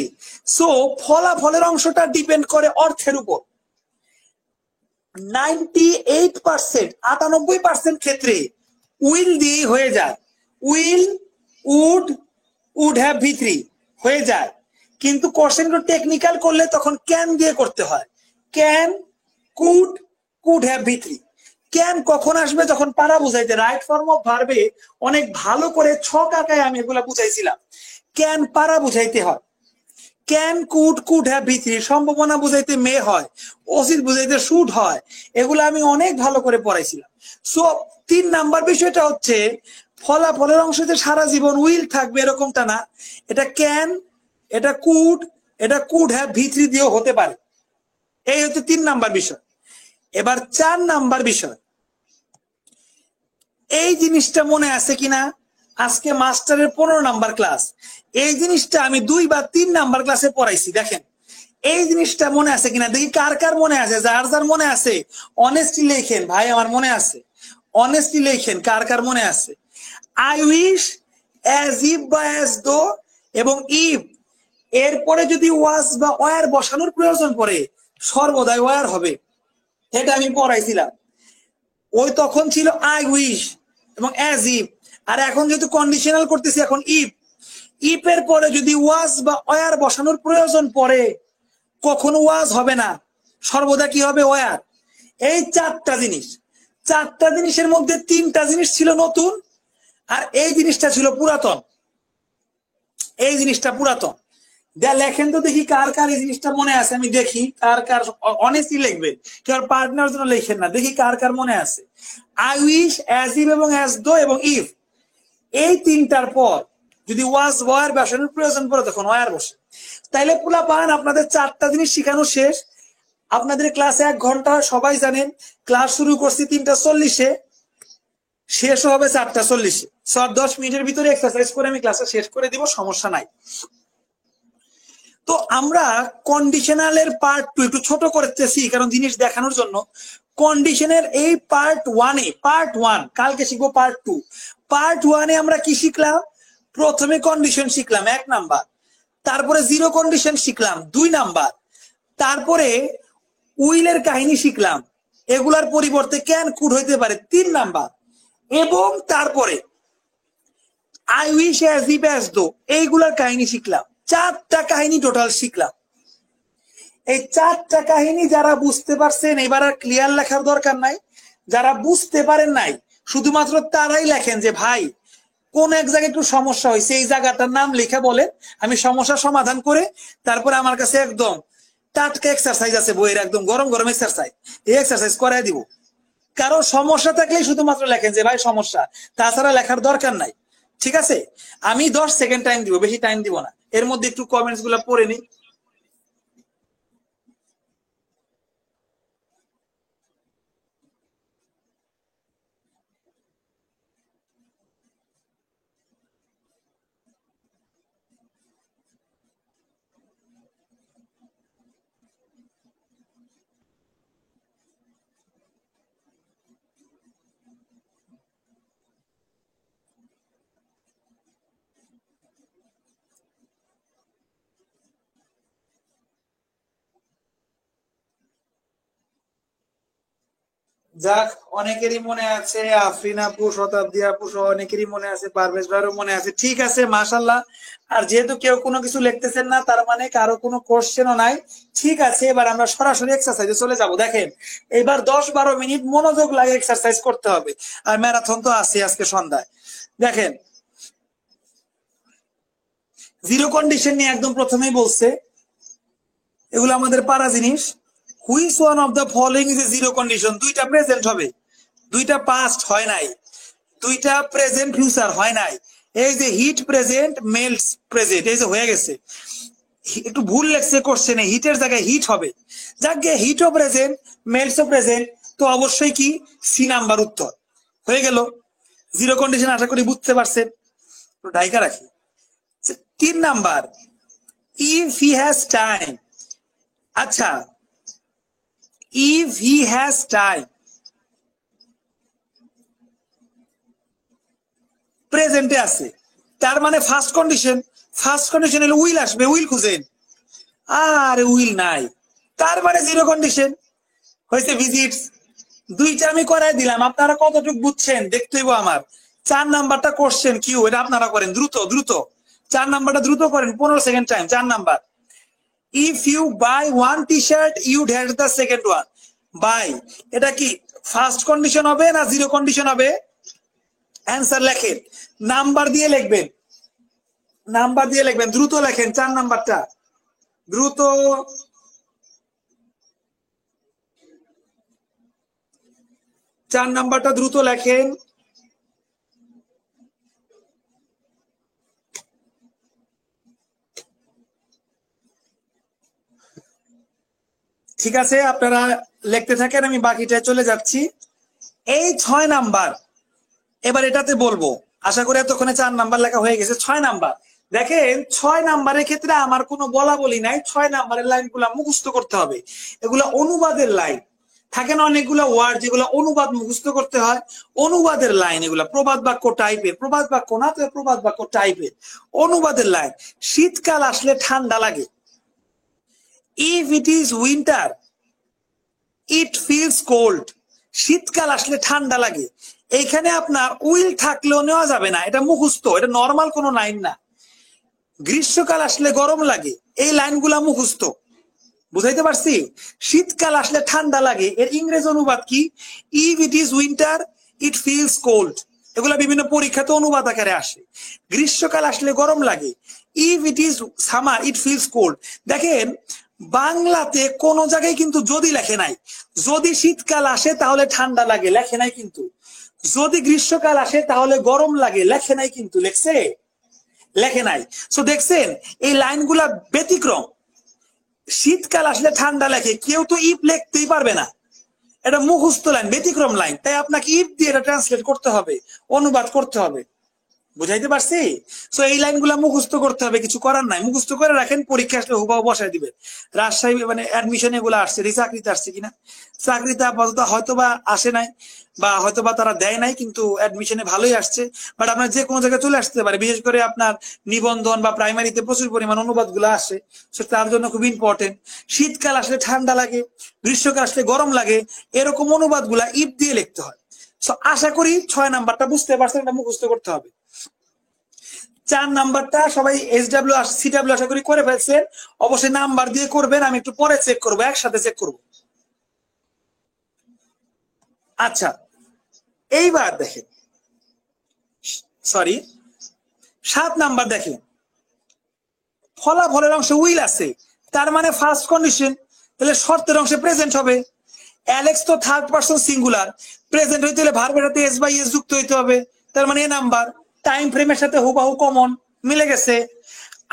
সো ফলাফলের অংশটা ডিপেন্ড করে অর্থের উপর। 98%, 98% ক্ষেত্রে উইল দিয়ে হয়ে যায়। Will, would, would have V3 হয়ে যায়। কিন্তু কোশ্চেনগুলো টেকনিক্যাল করলে তখন ক্যান দিয়ে করতে হয়। Can, could, could have V3। Can কখন আসবে? যখন পারা বুঝাইতে। রাইট ফর্ম অফ ভার্বে অনেক ভালো করে ছক আঁকায় আমি এগুলা বুঝাইছিলাম। ক্যান পারা বুঝাইতে হয়। Can, could, could have V3 সম্ভাবনা বুঝাইতে মে হয়, অসিত বুঝাইতে শুড হয়। এগুলো আমি অনেক ভালো করে পড়াইছিলাম। সো 3 নাম্বার বিষয়টা হচ্ছে ফলাফলের অংশতে সারা জীবন উইল থাকবে এরকমটা না। এটা ক্যান, এটা কুড, এটা কুড হ্যাভ V3 দিয়েও হতে পারে। এই হচ্ছে 3 নাম্বার বিষয়। এবার 4 নাম্বার বিষয়, এই জিনিসটা মনে আছে কিনা? আজকে মাস্টারের 15 নাম্বার ক্লাস, এই জিনিসটা আমি 2 বা 3 নাম্বার ক্লাসে পড়াইছি। দেখেন এই জিনিসটা মনে আছে কিনা, দেখি কার কার মনে আছে। যার যার মনে আছে অনেস্টলি লেখেন, ভাই আমার মনে আছে, অনেস্টলি লেখেন কার কার মনে আছে। আই উইশ, অ্যাজ ইফ বা অ্যাজ দো এবং ইফ এরপরে যদি ওয়াজ বা ওয়ার বসানোর প্রয়োজন পড়ে সর্বদাই ওয়ার হবে। এটা আমি পড়াইছিলাম। ওই তখন ছিল আই উইশ এবং অ্যাজ ইফ, আর এখন যেহেতু কন্ডিশনাল করতেছি এখন ইফ। ইফ এর পরে যদি ওয়াজ বা ওয়ার বসানোর প্রয়োজন পড়ে কখনো ওয়াজ হবে না, সর্বদা কি হবে? ওয়ার। এই 4টা জিনিস, 4টা জিনিসের মধ্যে 3টা জিনিস ছিল নতুন, আর এই জিনিসটা ছিল পুরাতন। এই জিনিসটা পুরাতন। লেখেন তো দেখি কার কার এই জিনিসটা মনে আছে, আমি দেখি কার কার। অনেস্টলি লিখবেন, কেউ পার্টনার জন্য লেখেন না, দেখি কার কার মনে আছে। আই উইশ, অ্যাজ ইফ এবং অ্যাজ দো এবং ইফ, এই 3টার পর যদি ওয়াজ ওয়ার বসানোর প্রয়োজন পড়ে তখন ওয়ার বসে। তাইলে পোলা পান আপনাদের 4টা জিনিস শিখানো শেষ। আপনাদের ক্লাসে 1 ঘন্টা, সবাই জানেন। ক্লাস শুরু করছি 3টা 40-এ, শেষও হবে 4টা 40-এ। 10 মিনিটের ভিতরে এক্সারসাইজ করে আমি ক্লাসে শেষ করে দিব, সমস্যা নাই। তো আমরা কন্ডিশনালের পার্ট 2 একটু ছোট করতেছি কারণ জিনিস দেখানোর জন্য। কন্ডিশনের এই পার্ট 1, কালকে শিখবো পার্ট 2। পার্ট 1-এ আমরা কি শিখলাম? প্রথমে কন্ডিশন শিখলাম 1 নাম্বার, তারপরে জিরো কন্ডিশন শিখলাম 2 নাম্বার, তারপরে উইলের কাহিনী শিখলাম, এগুলার পরিবর্তে ক্যান কুড হইতে পারে 3 নাম্বার, এবং তারপরে I wish, as if, as though এইগুলার কাহিনী শিখলাম। 4টা কাহিনী টোটাল শিখলাম। এই 4টা কাহিনী যারা বুঝতে পারছেন এবার আর ক্লিয়ার লেখার দরকার নাই। যারা বুঝতে পারেন নাই শুধুমাত্র তারাই লেখেন যে ভাই কোন এক জায়গায় একটু সমস্যা হয়েছে, এই জায়গাটার নাম লিখে বলেন, আমি সমস্যার সমাধান করে তারপরে আমার কাছে একদম টাটকা এক্সারসাইজ আছে বইয়ের, একদম গরম গরম এক্সারসাইজ, এই এক্সারসাইজ করাই দিব। কারো সমস্যা থাকলেই শুধুমাত্র লেখেন যে ভাই সমস্যা, তাছাড়া লেখার দরকার নাই। ঠিক আছে? আমি 10 সেকেন্ড টাইম দিব, বেশি টাইম দিব না। এর মধ্যে একটু কমেন্টস গুলা পড়ে নিই। যাক, অনেকেরই মনে আছে, আফরিন আপু, শতাব্দী আপু সহ অনেকেরই মনে আছে, পারভেজ ভাইয়েরও মনে আছে। ঠিক আছে, মাশাল্লাহ। আর যেহেতু কেউ কোনো কিছু লিখতেছেন না, তার মানে কারো কোনো কোশ্চেনও নাই। ঠিক আছে, এবার আমরা সরাসরি এক্সারসাইজে চলে যাব। দেখেন, এবার 10-12 মিনিট মনোযোগ লাগে এক্সারসাইজ করতে হবে। আর ম্যারাথন তো আছে আজকে সন্ধ্যায়। দেখেন, জিরো কন্ডিশন নিয়ে একদম প্রথমেই বলছে, এগুলো আমাদের পারা জিনিস। Which one of the following is a zero condition? দুইটা প্রেজেন্ট হবে, দুইটা পাস্ট হয় নাই, দুইটা প্রেজেন্ট ফিউচার হয় নাই। এই যে হিট প্রেজেন্ট, মেল্টস প্রেজেন্ট, এই যে হয়ে গেছে। একটু ভুল লেখছে কোশ্চেনে, হিটের জায়গায় হিট হবে। যাক গে, হিটও প্রেজেন্ট, মেল্টসও প্রেজেন্ট, তো অবশ্যই কি সি নাম্বার উত্তর হয়ে গেল। জিরো কন্ডিশন আশা করি বুঝতে পারছেন। ডাইকা রাখি। 3 number, if he has time. আচ্ছা, ইফ হি হ্যাজ টাইম প্রেজেন্টে আছে, তার মানে ফার্স্ট কন্ডিশন। ফার্স্ট কন্ডিশন হলে উইল আসবে, উইল খুঁজেন। আর উইল নাই, তার মানে জিরো কন্ডিশন হয়েছে। ভিজিটস, দুইটা আমি করাই দিলাম, আপনারা কতটুকু বুঝছেন দেখতে হইব আমার। 4 নাম্বারটা কোশ্চেন কিউ, এটা আপনারা করেন দ্রুত দ্রুত। 4 নাম্বারটা দ্রুত করেন, 15 second time. 4 number, if you buy one T shirt you had the second one. Buy, এটা কি ফার্স্ট কন্ডিশন হবে না জিরো কন্ডিশন হবে? অ্যান্সার লেখেন, নাম্বার দিয়ে লিখবেন, নাম্বার দিয়ে লিখবেন, দ্রুত লেখেন 4 নাম্বারটা, দ্রুত। 4 নাম্বারটা দ্রুত লেখেন। ঠিক আছে, আপনারা লিখতে থাকেন, আমি বাকিটায় চলে যাচ্ছি। এই 6 নাম্বার, এবার এটাতে বলবো। আশা করি এতক্ষণে 4 নাম্বার লেখা হয়ে গেছে। 6 নাম্বার, দেখেন 6 নাম্বারের ক্ষেত্রে আমার কোনো বলা বলি নাই। 6 নাম্বারের লাইনগুলো মুখস্থ করতে হবে। এগুলা অনুবাদের লাইন, থাকে না অনেকগুলো ওয়ার্ড যেগুলো অনুবাদ মুখস্থ করতে হয়, অনুবাদের লাইন এগুলা। প্রবাদ বাক্য টাইপের, প্রবাদ বাক্য না তো প্রবাদ বাক্য টাইপের অনুবাদের লাইন। শীতকাল আসলে ঠান্ডা লাগে। If it is winter it feels cold. শীতকাল আসলে ঠান্ডা লাগে। এইখানে আপনার উইল থাকলেও নেওয়া যাবে না, এটা মুখস্থ, এটা নর্মাল কোনো লাইন না। গ্রীষ্মকাল আসলে গরম লাগে, এই লাইনগুলা মুখস্থ। বুঝাইতে পারছি? শীতকাল আসলে ঠান্ডা লাগে, এর ইংরেজি অনুবাদ কি? If it is winter it feels cold. এগুলা বিভিন্ন পরীক্ষাতে অনুবাদ আকারে আসে। গ্রীষ্মকাল আসলে গরম লাগে, if it is summer it feels cold. দেখেন, বাংলাতে কোন জায়গায় কিন্তু যদি লেখে নাই। যদি শীতকাল আসে তাহলে ঠান্ডা লাগে, লেখে নাই কিন্তু। যদি গ্রীষ্মকাল আসে তাহলে গরম লাগে, লেখে নাই কিন্তু। লেখছে? লেখে নাই। সো দেখছেন, এই লাইনগুলা ব্যতিক্রম। শীতকাল আসলে ঠান্ডা লেখে, কেউ তো ইফ লিখতেই পারবে না। এটা মুখস্থ লাইন, ব্যতিক্রম লাইন, তাই আপনাকে ইফ দিয়ে এটা ট্রান্সলেট করতে হবে, অনুবাদ করতে হবে। বুঝাইতে পারছি? তো এই লাইনগুলা মুখস্থ করতে হবে, কিছু করার নাই। মুখস্থ করে রাখেন, পরীক্ষা আসলে হুবাহু বসাই দিবে। রাজশাহী মানে অ্যাডমিশন এগুলো আসছে, চাকরিতে আসছে কিনা? চাকরিতে আপাতত হয়তোবা আসে নাই, বা হয়তোবা তারা দেয় নাই, কিন্তু অ্যাডমিশনে ভালোই আসছে। বাট আপনার যে কোনো জায়গায় চলে আসতে পারে, বিশেষ করে আপনার নিবন্ধন বা প্রাইমারিতে প্রচুর পরিমাণ অনুবাদ গুলো আসে, সেটা তার জন্য খুব ইম্পর্টেন্ট। শীতকাল আসলে ঠান্ডা লাগে, গ্রীষ্মকাল আসলে গরম লাগে, এরকম অনুবাদ গুলা ইফ দিয়ে লিখতে হয়। আশা করি 6 নাম্বারটা বুঝতে পারছেন, এটা মুখস্থ করতে হবে। 4 নাম্বারটা সবাই SW CW আশা করি করে ফেলছেন। অবশ্যই নাম্বার দিয়ে করবেন, আমি একটু পরে চেক করবো, একসাথে চেক করবো। আচ্ছা, এইবার দেখেন, সরি, 7 নাম্বার দেখেন, ফলাফলের অংশে উইল আছে, তার মানে ফার্স্ট কন্ডিশন, তাহলে শর্তের অংশে প্রেজেন্ট হবে। অ্যালেক্স তো থার্ড পারসন সিঙ্গুলার, প্রেজেন্ট হইতে হলে ভার্বের সাথে এস বাই এস যুক্ত হইতে হবে, তার মানে নাম্বার। টাইম ফ্রেমের সাথে হুবাহু কমন মিলে গেছে।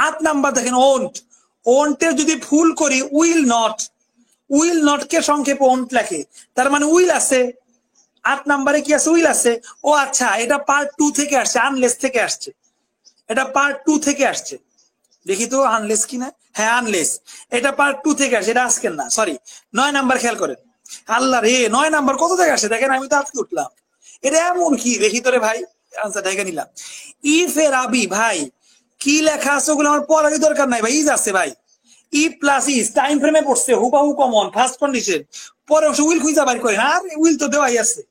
8 নাম্বার দেখেন, ওন্ট। ওন্টের যদি ফুল করি উইল নট, উইল নট কে সংক্ষেপে ওন্ট লেখে, তার মানে উইল আছে। 8 নাম্বারে কি আছে? উইল আছে। ও আচ্ছা, এটা পার্ট 2 থেকে আসছে, আনলেস থেকে আসছে। এটা পার্ট 2 থেকে আসছে। দেখি তো আনলেস কিনা। হ্যাঁ, আনলেস। এটা পার্ট 2 থেকে আসে, এটা আজকের না, সরি। 9 নাম্বার খেয়াল করেন। আল্লাহ রে, 9 নাম্বার কত থেকে আসে দেখেন, আমি তো আজকে উঠলাম। এটা এমন কি দেখি তোরে ভাই, আনসার দেখে নিলাম। ইফ এর আবি ভাই, কি লেখা আছে ওগুলো আমার পড়ারই দরকার নাই ভাই, ইজ আছে ভাই। ই প্লাস ইজ টাইম ফ্রেমে পড়ছে হুবাহু কমন ফার্স্ট কন্ডিশন, পরে অবশ্য উইল খুঁজা বাইর করেন, আর উইল তো দেওয়াই আছে।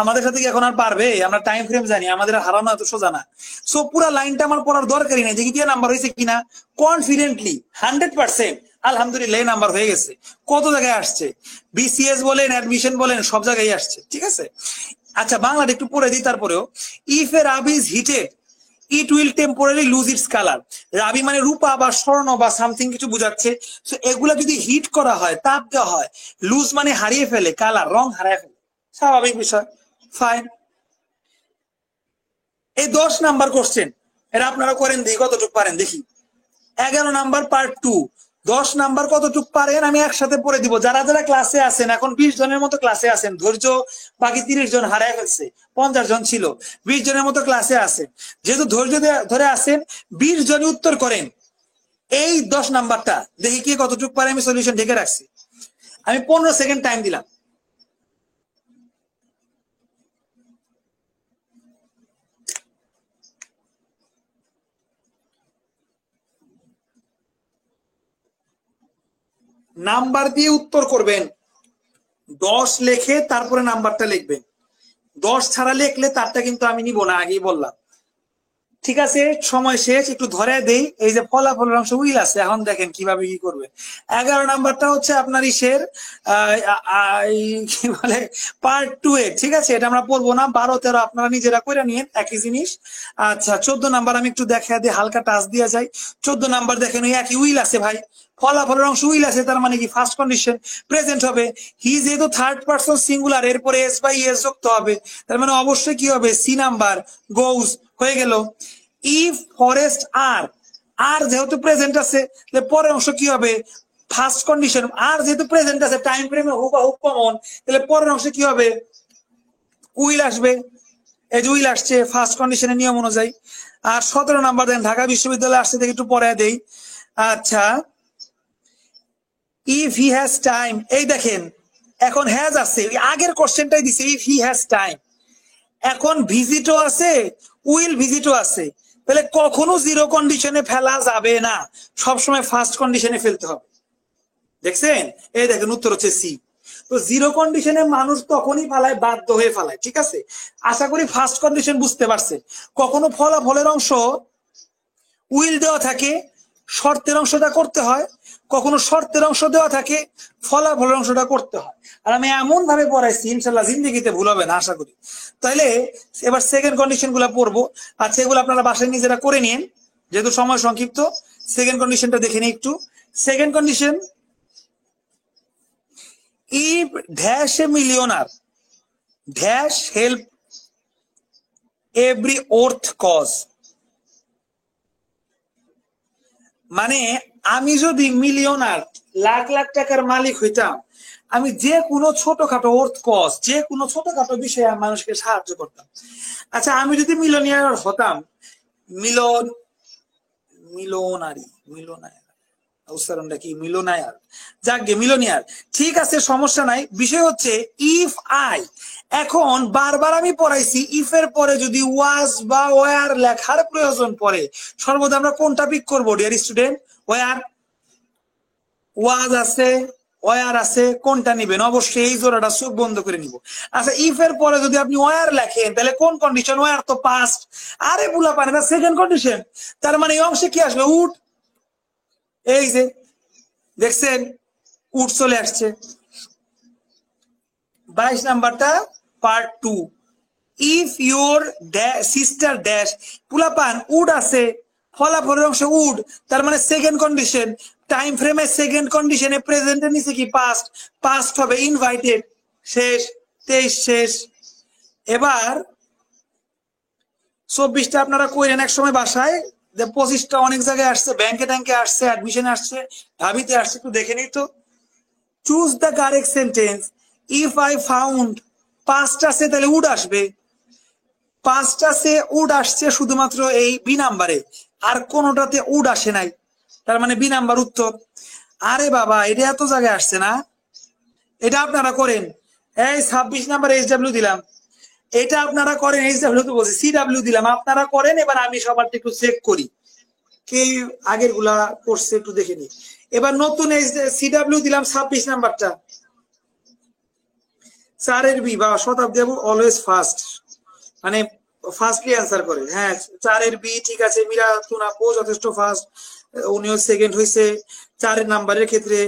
আমাদের সাথে কি এখন আর পারবে? আমরা টাইম ফ্রেম জানি, আমাদের হারানো এত সোজা না। সো পুরা লাইনটা আমার পড়ার দরকারই নেই, দেখি কি নাম্বার হয়েছে কিনা। কনফিডেন্টলি 100% আলহামদুলিল্লাহ নাম্বার হয়ে গেছে। কত জায়গায় আসছে, বিসিএস বলেন অ্যাডমিশন বলেন সব জায়গায় আসছে, ঠিক আছে। আচ্ছা বাংলাটা একটু পড়ে দিই তারপরেও। If a ruby is heated it will temporary lose its colour. Ruby মানে রূপা বা স্বর্ণ বা সামথিং কিছু বোঝাচ্ছে। সো এগুলা যদি হিট করা হয়, তাপ দেওয়া হয়, লুজ মানে হারিয়ে ফেলে, কালার রং হারিয়ে ফেলে, স্বাভাবিক বিষয়, ফাইন। এই 10 নাম্বার কোশ্চেন, এটা আপনারা করেন দেখি কতটুকু পারেন দেখি। 11 নাম্বার পার্ট 2, 10 নাম্বার কতটুকু পারেন আমি একসাথে পড়ে দিব। যারা যারা ক্লাসে আছেন, এখন 20 জনের মতো ক্লাসে আছেন, ধৈর্য বাকি 30 জন হারায় ফেলছে, 50 জন ছিল, 20 জনের মতো ক্লাসে আছেন। যেহেতু ধৈর্য ধরে আছেন, 20 জনই উত্তর করেন এই 10 নাম্বারটা, দেখি কে কতটুকু পারে। আমি সলিউশন ঢেকে রাখছি, আমি 15 সেকেন্ড টাইম দিলাম। নাম্বার দিয়ে উত্তর করবেন, 10 লেখে তারপরে নাম্বারটা লিখবেন। 10 ছাড়া লিখলে তারটা কিন্তু আমি নিব না, আগেই বললাম। ঠিক আছে, সময় শেষ, একটু ধরে দেই। এই যে ফলাফলের অংশ উইল আছে, এখন দেখেন কিভাবে কি করবে। 11 নাম্বারটা হচ্ছে আপনার ইসের কি বলে পার্ট 2 এর, ঠিক আছে। এটা আমরা পড়বো না, 12, 13 আপনারা নিজেরা করে নিন, একই জিনিস। আচ্ছা 14 নাম্বার আমি একটু দেখা দিই, হালকা টাচ দিয়ে যাই। 14 নাম্বার দেখেন ওই একই উইল আছে ভাই, ফলাফলের অংশ উইল আছে, তার মানে কি ফার্স্ট কন্ডিশন প্রেজেন্ট হবে। হি যেহেতু থার্ড পারসন সিঙ্গুলার, এরপরে এস বাই এস যুক্ত হবে, তার মানে অবশ্যই কি হবে, সি নাম্বার গোজ হয়ে গেল। ইফ ফরেস্ট আর, আর যেহেতু প্রেজেন্ট আছে, তাহলে পরের অংশ কি হবে, ফার্স্ট কন্ডিশন। আর যেহেতু প্রেজেন্ট আছে, টাইম ফ্রেমে হুবহু কমন, তাহলে পরের অংশ কি হবে, উইল আসবে। এই যে উইল আসছে ফার্স্ট কন্ডিশনের নিয়ম অনুযায়ী। আর 17 নাম্বার দেন, ঢাকা বিশ্ববিদ্যালয় আসছে, থেকে একটু পরে দেই। আচ্ছা ইফ হি হ্যাজ টাইম, এই দেখেন এখন হ্যাজ আছে, আগের কোশ্চেনটাই দিছে ইফ হি হ্যাজ টাইম। এখন ভিজিটও আছে, উইল ভিজিটও আছে, তাহলে কখনো জিরো কন্ডিশনে ফেলা যাবে না, সবসময় ফার্স্ট কন্ডিশনে ফেলতে হবে। দেখছেন, এই দেখেন উত্তর হচ্ছে সি। তো জিরো কন্ডিশনে মানুষ তখনই ফালায় বাধ্য হয়ে ফালায়, ঠিক আছে। আশা করি ফার্স্ট কন্ডিশন বুঝতে পারছেন। কখনো ফলাফলের অংশ উইল দেওয়া থাকে, শর্তের অংশটা করতে হয়, কখনো শর্তের অংশ দেওয়া থাকে, ফলাফলের অংশটা করতে হয়। আর আমি এমন ভাবে পড়াইছি, ইনশাল্লাহ জিন্দেগিতে ভুল হবে না আশা করি। তাইলে এবার সেকেন্ড কন্ডিশন গুলা পড়বো। আচ্ছা এগুলো আপনারা বাসায় নিজেরা করে নিন, যেহেতু সময় সংক্ষিপ্ত। সেকেন্ড কন্ডিশনটা দেখে নিই একটু। Second condition, if dash a millionaire dash help every worth cause, মানে আমি যদি মিলিয়নার লাখ লাখ টাকার মালিক হইতাম, আমি যে কোনো ছোটখাটো অর্থ কজ, যে কোনো ছোটখাটো বিষয়ে মানুষকে সাহায্য করতাম। আচ্ছা আমি যদি মিলনিয়ার হতাম, মিলন মিলনারি মিলনায়ার, উচ্চারণটা কি, মিলনায়ার, যাকগে মিলনিয়ার, ঠিক আছে সমস্যা নাই। বিষয় হচ্ছে ইফ আই, এখন বারবার আমি পড়াইছি, ইফ এর পরে যদি ওয়াজ বা ওয়ার লেখার প্রয়োজন পড়ে, সর্বদা আমরা কোনটা পিক করবো ডিয়ার স্টুডেন্ট, ওয়ার। ওয়াজ আছে, ওয়ার আছে, কোনটা নিবেন? অবশ্যই এই জোড়াটা চোখ বন্ধ করে নিব। আচ্ছা ইফ এর পরে যদি আপনি ওয়ার লেখেন, তাহলে কোন কন্ডিশন, ওয়ার তো পাস্ট, আরে বুলা পারে না, সেকেন্ড কন্ডিশন। তার মানে এই অংশে কি আসবে, উড। এই যে দেখছেন উড চলে আসছে। 22 নাম্বারটা part 2, if your sister dash, পুলাপান উড আছে, ফলাফলের অংশ উড, তার মানে সেকেন্ড কন্ডিশন। টাইম ফ্রেমে সেকেন্ড কন্ডিশনে প্রেজেন্টের নিচে কি পাস্ট, পাস্ট হবে ইনভাইটেড। শেষ, 23 শেষ। এবার 24টা আপনারা কইরেন এক সময় বাসায়, 25টা অনেক জায়গায় আসছে, ব্যাংকে ট্যাঙ্কে আসছে, অ্যাডমিশনে আসছে, ঢাবিতে আসছে, একটু দেখে নিই তো। Choose the correct sentence, if I found, past আছে তাহলে উড আসবে, পাঁচটা আছে উড আসছে শুধুমাত্র এই বি নাম্বারে, আর কোনোটাতে উড আসে নাই, তার মানে বি নাম্বার উত্তর। আরে বাবা এটা এত জায়গায় আসছে না, এটা আপনারা করেন। এই 26 নাম্বার এইচডব্লিউ দিলাম, এটা আপনারা করেন, এইচডব্লিউ তো বলছি, সিডব্লিউ দিলাম, আপনারা করেন। এবার আমি সবার একটু চেক করি, কে আগের গুলা করছে একটু দেখে নি। এবার নতুন এই সিডাব্লিউ দিলাম 26 নাম্বারটা, 4 বি বা শতাব্দী অলওয়েজ ফার্স্ট, মানে ফার্স্টলি অ্যান্সার করে। হ্যাঁ 4 বি ঠিক আছে। মিরাতুন আপু যথেষ্ট ফার্স্ট, উনিও সেকেন্ড হয়েছে 4 নাম্বারের ক্ষেত্রে।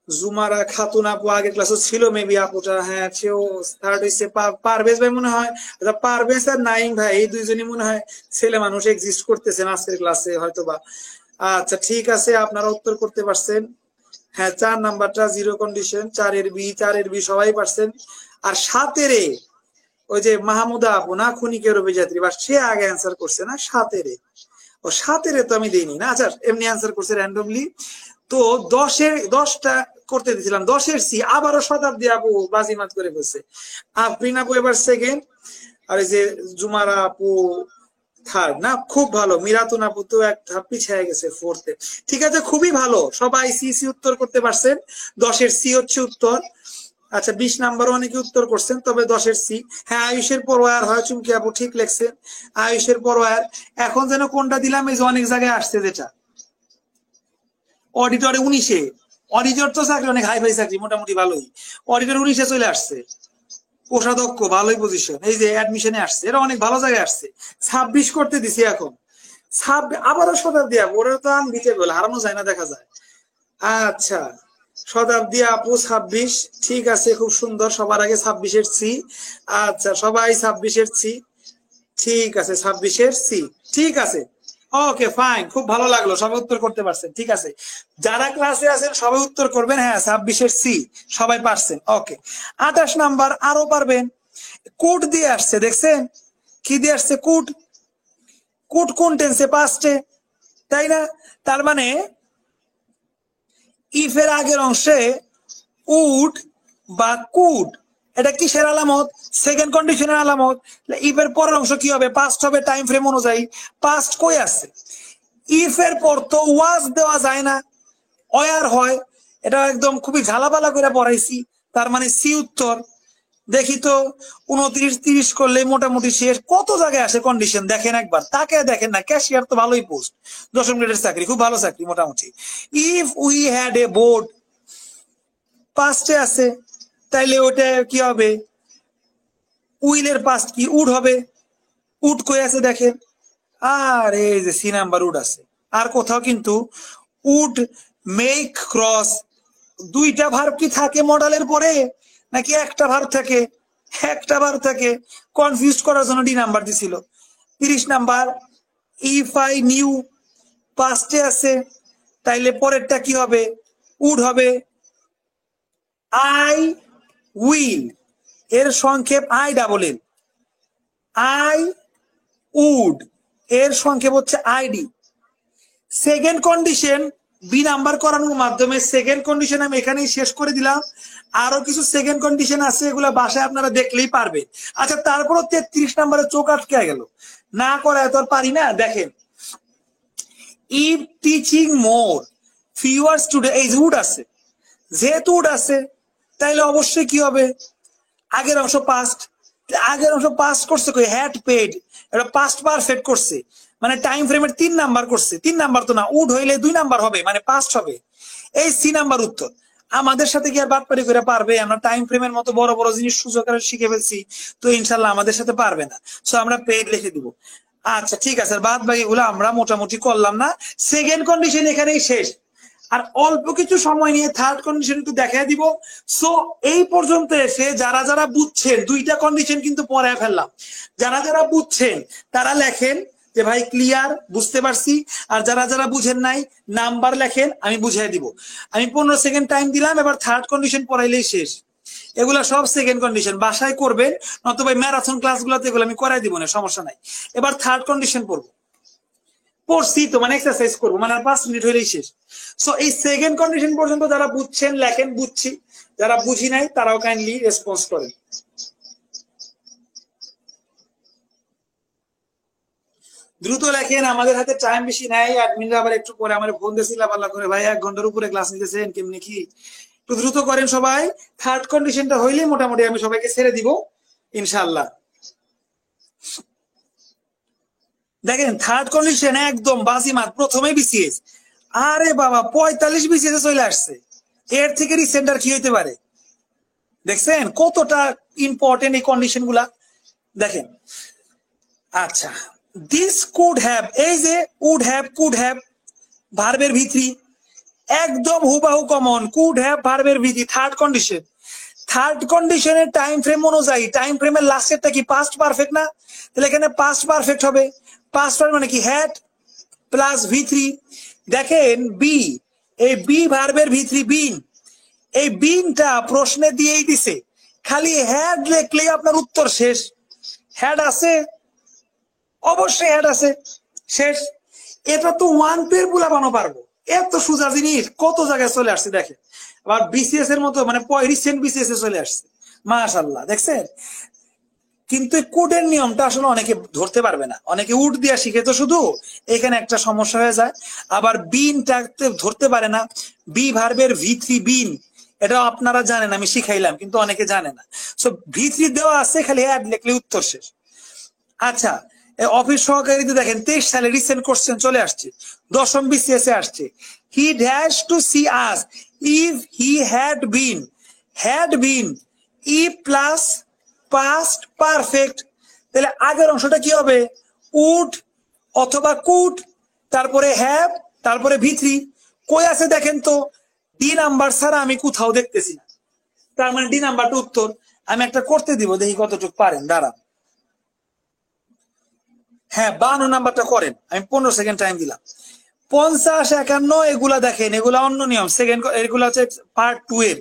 জুমারা খাতুন আপু আগের ক্লাসও ছিল মেবি আপুটা, হ্যাঁ সেও থার্ড হয়েছে। পারভেজ ভাই মনে হয়, পারভেজ আর নাইম ভাই এই দুইজনই মনে হয় ছেলে মানুষ এক্সিস্ট করতেছেন আজকের ক্লাসে হয়তো বা। আচ্ছা ঠিক আছে, আপনারা উত্তর করতে পারছেন। হ্যাঁ 4 নাম্বারটা জিরো কন্ডিশন, 4 বি সবাই পারছেন। আর 7 ওই যে মাহমুদা আপু না ক্ষণিকের অভিযাত্রী, বা সে আগে অ্যান্সার করছে না 7 ও 7 তো আমি দিইনি না। আচ্ছা এমনি অ্যান্সার করছে র্যান্ডমলি। তো 10টা করতে দিয়েছিলাম, 10 সি আবারও শতাব্দী আপু বাজিমাত করে ফেলছে। আফরিন আপু এবার সেকেন্ড, আর এই যে জুমারা আপু থার্ড না। খুব ভালো, মিরাতুন আপু তো এক ধাপ পিছিয়ে গেছে ফোর্থে। ঠিক আছে খুবই ভালো, সবাই সি সি উত্তর করতে পারছেন। 10 সি হচ্ছে উত্তর। আচ্ছা 20 নাম্বার অনেকে উত্তর করছেন, তবে 10 সি। হ্যাঁ আয়ুষের পরোয়ার হয় চুমকি আপু ঠিক লেখছেন, আয়ুষের পরোয়ার। এখন যেন কোনটা দিলাম, এই যে অনেক জায়গায় আসছে যেটা অডিটরে 19-এ, অডিটর তো চাকরি অনেক হাই ফাই চাকরি মোটামুটি ভালোই, অডিটর 19-এ চলে আসছে। কোষাধ্যক্ষ ভালোই পজিশন, এই যে অ্যাডমিশনে আসছে, এটা অনেক ভালো জায়গায় আসছে। 26 করতে দিছি এখন, আবারও শতাব্দী আপু, ওরা তো আনবিটেবল, হারানো যায় না দেখা যায়। আচ্ছা শতাব্দী আপু 26 ঠিক আছে, খুব সুন্দর। সবার আগে 26-এর সি। আচ্ছা সবাই 26-এর সি, ঠিক আছে 26-এর সি, ঠিক আছে ওকে ফাইন, খুব ভালো লাগলো সবাই উত্তর করতে পারছেন। ঠিক আছে যারা ক্লাসে আছেন সবাই উত্তর করবেন। হ্যাঁ 26-এর সি সবাই পারছেন, ওকে। 28 নাম্বার আরো পারবেন, কোড দিয়ে আসছে দেখছেন, কি দিয়ে আসছে কোড, কোড কোন টেন্সে, পাস্টে, তাই না? তার মানে ইফ এর আগের অংশে উড বা কুড, এটা কিসের আলামত? সেকেন্ড কন্ডিশনের আলামত। ইফ এর পরের অংশ কি হবে? পাস্ট হবে টাইম ফ্রেম অনুযায়ী। পাস্ট কই আছে? ইফ এর পর তো ওয়াজ দেওয়া যায় না, ওয়ার হয়। এটা একদম খুবই ঝালাপালা করে পড়াইছি, তার মানে সি উত্তর। দেখি তো 29-30 করলে মোটামুটি শেষ। কত জায়গায় আসে কন্ডিশন দেখেন একবার, তাকে দেখেন না। ক্যাশিয়ার তো ভালোই পোস্ট, 10ম গ্রেডের চাকরি, খুব ভালো চাকরি মোটামুটি। If we had a board পাস্টে আছে, তাইলে ওটা কি হবে? উইলের পাস্ট কি? উড হবে। উড কই আছে দেখেন, আর এই যে সি নাম্বার উড আছে। আর কোথাও কিন্তু উড মেক ক্রস, দুইটা ভার্ব কি থাকে মডালের পরে, নাকি একটা ভার্ব থাকে? একটা ভার্ব থাকে, কনফিউজ করার জন্য ডি নাম্বার দিছিল। 30 নাম্বার ইফ আই নিউ পাস্টে আছে, তাইলে পরেরটা কি হবে? উড হবে। আই উইল এর সংক্ষেপ I double L, I would এর সংক্ষেপ হচ্ছে আইডি। সেকেন্ড কন্ডিশন বি নাম্বার করানোর মাধ্যমে সেকেন্ড কন্ডিশন আমি এখানেই শেষ করে দিলাম। আরো কিছু সেকেন্ড কন্ডিশন আছে, এগুলো বাসায় আপনারা দেখলেই পারবে। আচ্ছা তারপরও 33 নাম্বারে চোখ আটকে গেল, না করা এত পারি না। দেখেন if teaching more fewer student, এই উড আছে, যেহেতু উড আছে তাইলে অবশ্যই কি হবে? আগের অংশ পাস্ট, আগের অংশ পাস্ট করছে কই? হ্যাড পেড, এটা পাস্ট পারফেক্ট করছে, মানে টাইম ফ্রেমের 3 নাম্বার করছে। 3 নাম্বার তো না, উড হইলে 2 নাম্বার হবে, মানে পাস্ট হবে। এই সি নাম্বার উত্তর। আমাদের সাথে কি আর বাটপারি করে পারবে? আমরা টাইম ফ্রেমের মতো বড় বড় জিনিস সুযোগ শিখে ফেলছি, তো ইনশাল্লাহ আমাদের সাথে পারবে না। সো আমরা পেড লিখে দিব। আচ্ছা ঠিক আছে, বাদ বাকি গুলো আমরা মোটামুটি করলাম না। সেকেন্ড কন্ডিশন এখানেই শেষ। আর অল্প কিছু সময় নিয়ে থার্ড কন্ডিশন একটু দেখা দিব। সো এই পর্যন্ত এসে যারা যারা বুঝছেন, 2টা কন্ডিশন কিন্তু পরে ফেললাম, যারা যারা বুঝছেন তারা লেখেন যে ভাই ক্লিয়ার, বুঝতে পারছি। আর যারা যারা বুঝেন নাই নাম্বার লেখেন, আমি বুঝিয়ে দিব। আমি 15 সেকেন্ড টাইম দিলাম, এবার থার্ড কন্ডিশন পড়াইলেই শেষ। এগুলা সব সেকেন্ড কন্ডিশন, বাসায় করবেন, নতুবা ম্যারাথন ক্লাসগুলোতে এগুলো আমি করাই দিব না, সমস্যা নাই। এবার থার্ড কন্ডিশন পড়বো, পড়ছি তো, মানে এক্সারসাইজ করবো, মানে আর 5 মিনিট হইলেই শেষ। সো এই সেকেন্ড কন্ডিশন পর্যন্ত যারা বুঝছেন লেখেন, বুঝছি। যারা বুঝি নাই তারাও কাইন্ডলি রেসপন্স করেন। দ্রুত লেখেন, আমাদের হাতে টাইম বেশি নাই। অ্যাডমিনরা আবার একটু পরে আমার ফোন দিয়েছিল আল্লাহ করে, ভাই 1 ঘন্টার উপরে ক্লাস নিতেছেন কেমনি কি, একটু দ্রুত করেন সবাই। থার্ড কন্ডিশনটা হইলে মোটামুটি আমি সবাইকে ছেড়ে দিব ইনশাআল্লাহ। দেখেন থার্ড কন্ডিশন একদম বাজিমাত, প্রথমে বিসিএস। আরে বাবা 45 বিসিএস চলে আসছে, এর থেকে রিসেন্টার কি হইতে পারে? দেখছেন কতটা ইম্পর্টেন্ট এই কন্ডিশন গুলা, দেখেন। আচ্ছা, দিস কুড হ্যাভ, এই যে উড হ্যাভ কুড হ্যাভ ভার্বের ভিত্তি, একদম হুবাহু কমন, কুড হ্যাভ ভার্বের ভিত্তি, থার্ড কন্ডিশন। থার্ড কন্ডিশনের টাইম ফ্রেম অনুযায়ী টাইম ফ্রেমের লাস্টেরটা কি পাস্ট পারফেক্ট না? তাহলে এখানে পাস্ট পারফেক্ট হবে। পাস্ট পারফেক্ট মানে কি হ্যাড প্লাস ভি3। দেখেন বি, এই বি ভার্বের ভি3 বিন, এই বিনটা প্রশ্নে দিয়েই দিছে, খালি হ্যাড লিখলেই আপনার উত্তর শেষ। হ্যাড আছে, অবশ্যই হ্যাড আছে, শেষ। এটা তো ওয়ান পের বুলাবানো পারবো, এত সোজা জিনিস কত জায়গায় চলে আসছে দেখেন। আবার বিসিএস এর মতো মানে রিসেন্ট বিসিএস এ চলে আসছে, মাশাআল্লাহ, দেখছেন। কিন্তু কোডের নিয়মটা আসলে অনেকে ধরতে পারবে না, অনেকে উড দিয়া শিখে তো শুধু, এখানে একটা সমস্যা হয়ে যায়। আবার বিনটা ধরতে পারে না, বি ভার্বের ভি3 বিন, এটাও আপনারা জানেন, আমি শিখাইলাম, কিন্তু অনেকে জানে না। সো ভি3 দেওয়া আছে, খালি অ্যাড লিখলে উত্তর শেষ। আচ্ছা, অফিস সহকারীতে দেখেন 23 সালে রিসেন্ট কোশ্চেন চলে আসছে, দশম বিসিএস এ আসছে। He dash to see us if he had been ই প্লাস পাস্ট পারফেক্ট। তাহলে আগের অংশটা কি হবে? উড অথবা কুড, তারপরে হ্যাভ, তারপরে ভি3। কই আছে দেখেন তো, ডি নাম্বার ছাড়া আমি কোথাও দেখতেছি না, তার মানে ডি নাম্বারটা উত্তর। আমি একটা করতে দিব, দেখি কতটুকু পারেন, দাঁড়ান। হ্যাঁ 52 নাম্বারটা করেন, আমি 15 সেকেন্ড টাইম দিলাম। 50, 51 এগুলা দেখেন, এগুলা অন্য নিয়ম, সেকেন্ড এগুলা হচ্ছে পার্ট 2 এর।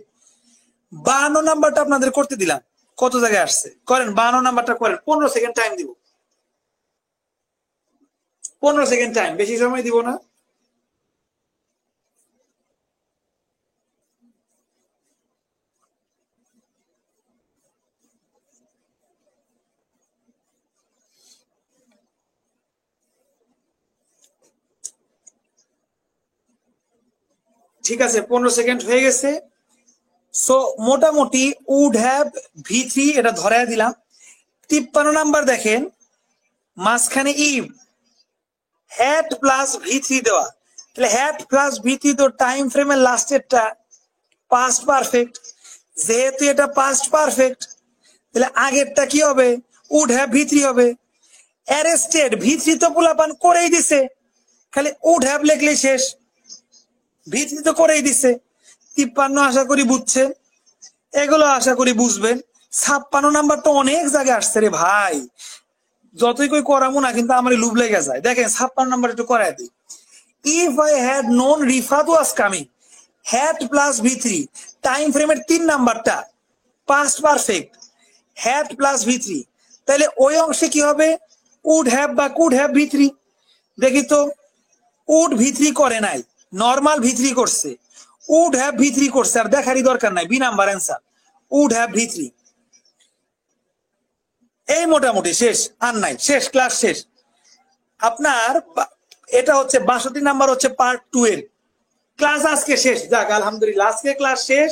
52 নাম্বারটা আপনাদের করতে দিলাম, কত জায়গায় আসছে করেন, 52 নাম্বারটা করেন। 15 সেকেন্ড টাইম দিব, 15 সেকেন্ড টাইম, বেশি সময় দিব না। ঠিক আছে, 15 সেকেন্ড হয়ে গেছে। সো মোটামুটি উড হ্যাভ ভি3 এটা ধরাই দিলাম। 53 নাম্বার দেখেন, মাঝখানে ইভ, হ্যাড প্লাস ভি3 দেওয়া, তাহলে হ্যাড প্লাস ভি3 তো টাইম ফ্রেমের লাস্টেরটা পাস্ট পারফেক্ট, যেহেতু এটা পাস্ট পারফেক্ট, তাহলে আগেরটা কি হবে? উড হ্যাভ ভি3 হবে। অ্যারেস্টেড ভি3 তো পোলাপান করেই দিছে, খালি উড হ্যাভ লিখলেই শেষ, ভি3 তো করেই দিছে। 53 আশা করি বুঝছেন, এগুলো আশা করি বুঝবেন। 56 নাম্বার তো অনেক জায়গায় আসছে রে ভাই, যতই কই করামো না, কিন্তু আমার লুভ লেগে যায়। দেখেন 56 নাম্বার একটু করাই দিই। If I had known Rifat was coming, had plus ভি3, টাইম ফ্রেমের 3 নাম্বারটা পাস্ট পারফেক্ট, হ্যাড প্লাস ভি3, তাহলে ওই অংশে কি হবে? উড হ্যাভ বা কুড হ্যাভ ভি3। দেখি তো, উড ভি3 করে নাই, নর্মাল ভি3 করছে, উড হ্যাভ ভি3 করছে, আর দেখারই দরকার নাই, B number answer, would have ভি3। এই মোটামুটি শেষ, আর নাই, শেষ, ক্লাস শেষ আপনার। এটা হচ্ছে 62 নাম্বার, হচ্ছে পার্ট 2 এর ক্লাস আজকে শেষ। যাক আলহামদুলিল্লাহ, আজকে ক্লাস শেষ।